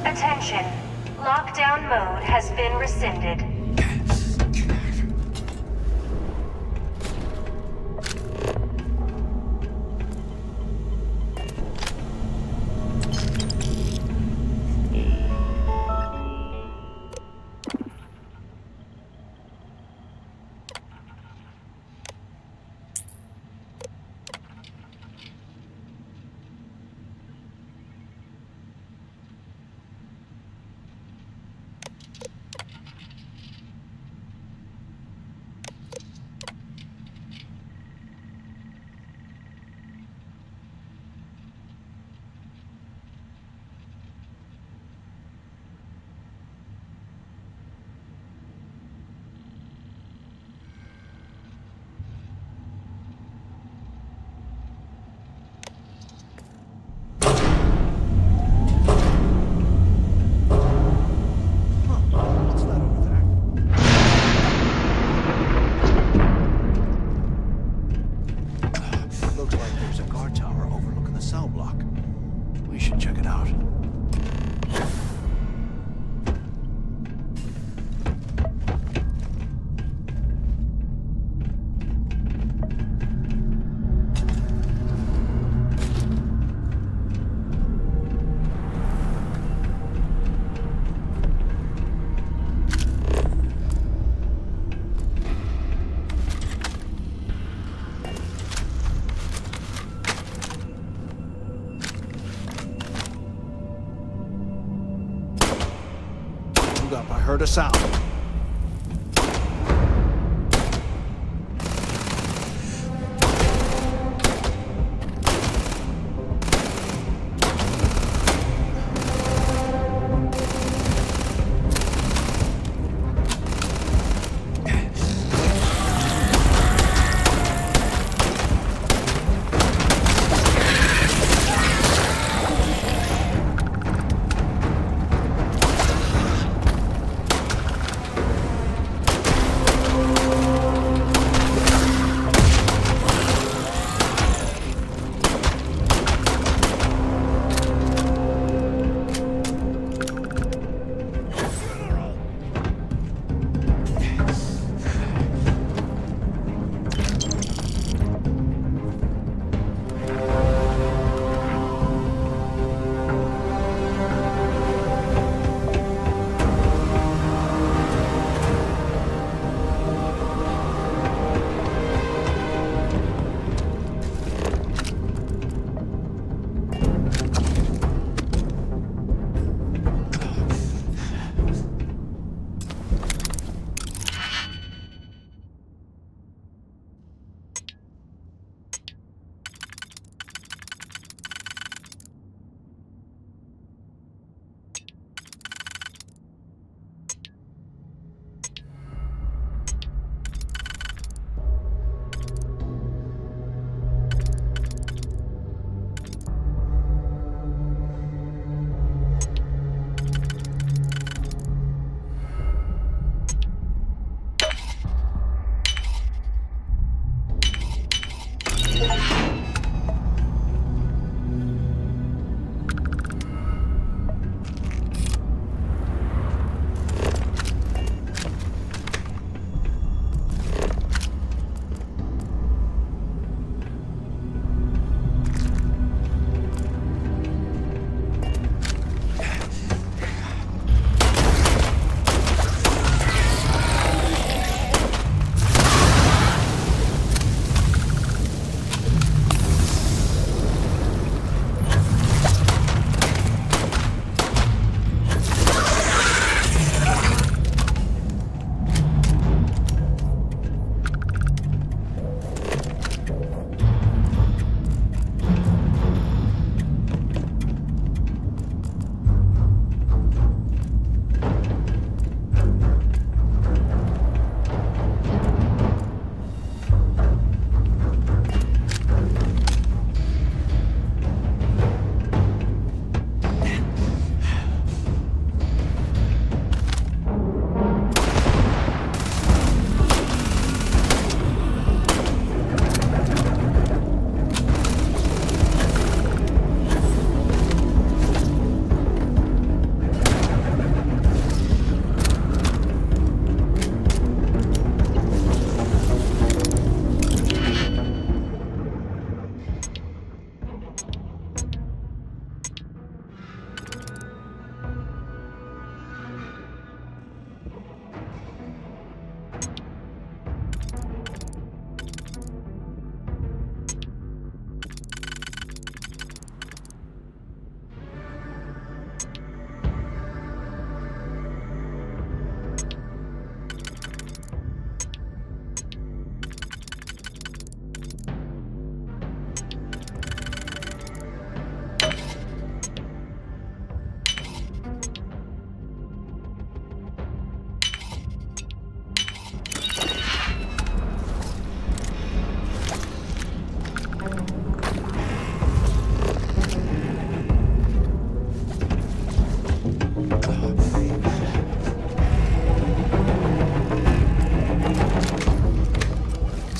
Attention. Lockdown mode has been rescinded. Up, I heard a sound.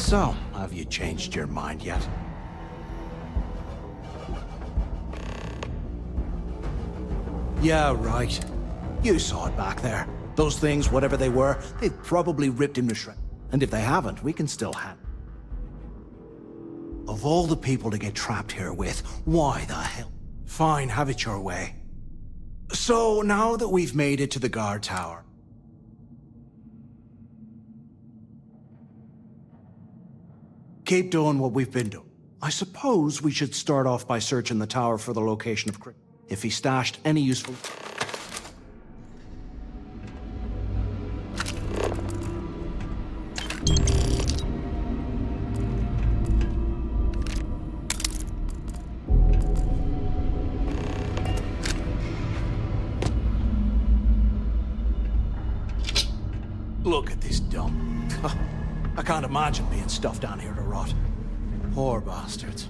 So, have you changed your mind yet? Yeah, right. You saw it back there. Those things, whatever they were, they've probably ripped him to shreds. And if they haven't, we can still handle. Of all the people to get trapped here with, why the hell? Fine, have it your way. So, now that we've made it to the guard tower, keep doing what we've been doing. I suppose we should start off by searching the tower for the location of Chris. If he stashed any useful... Look at this dump. I can't imagine being stuffed down here to rot. Poor bastards.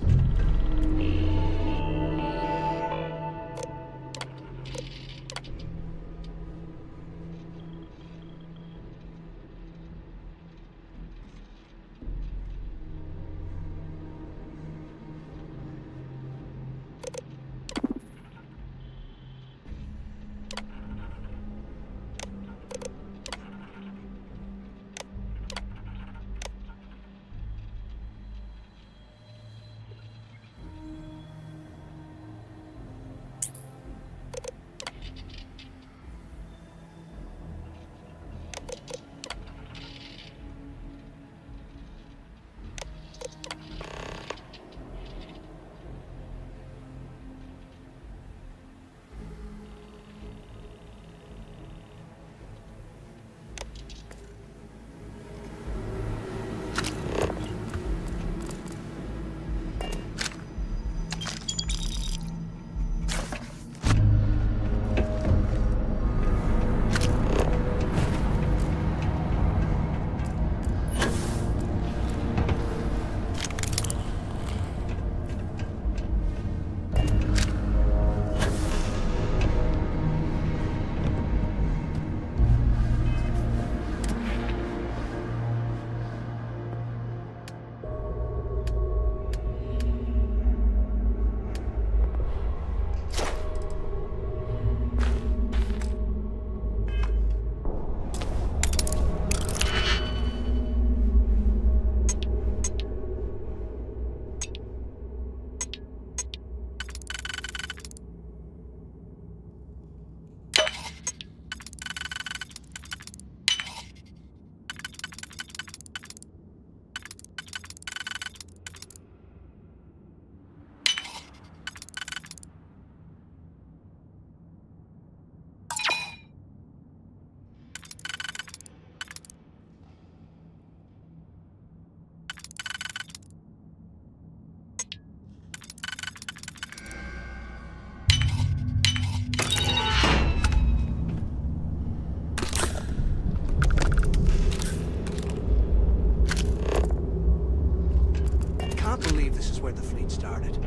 Where the fleet started.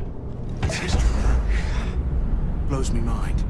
It's history, man. Blows me mind.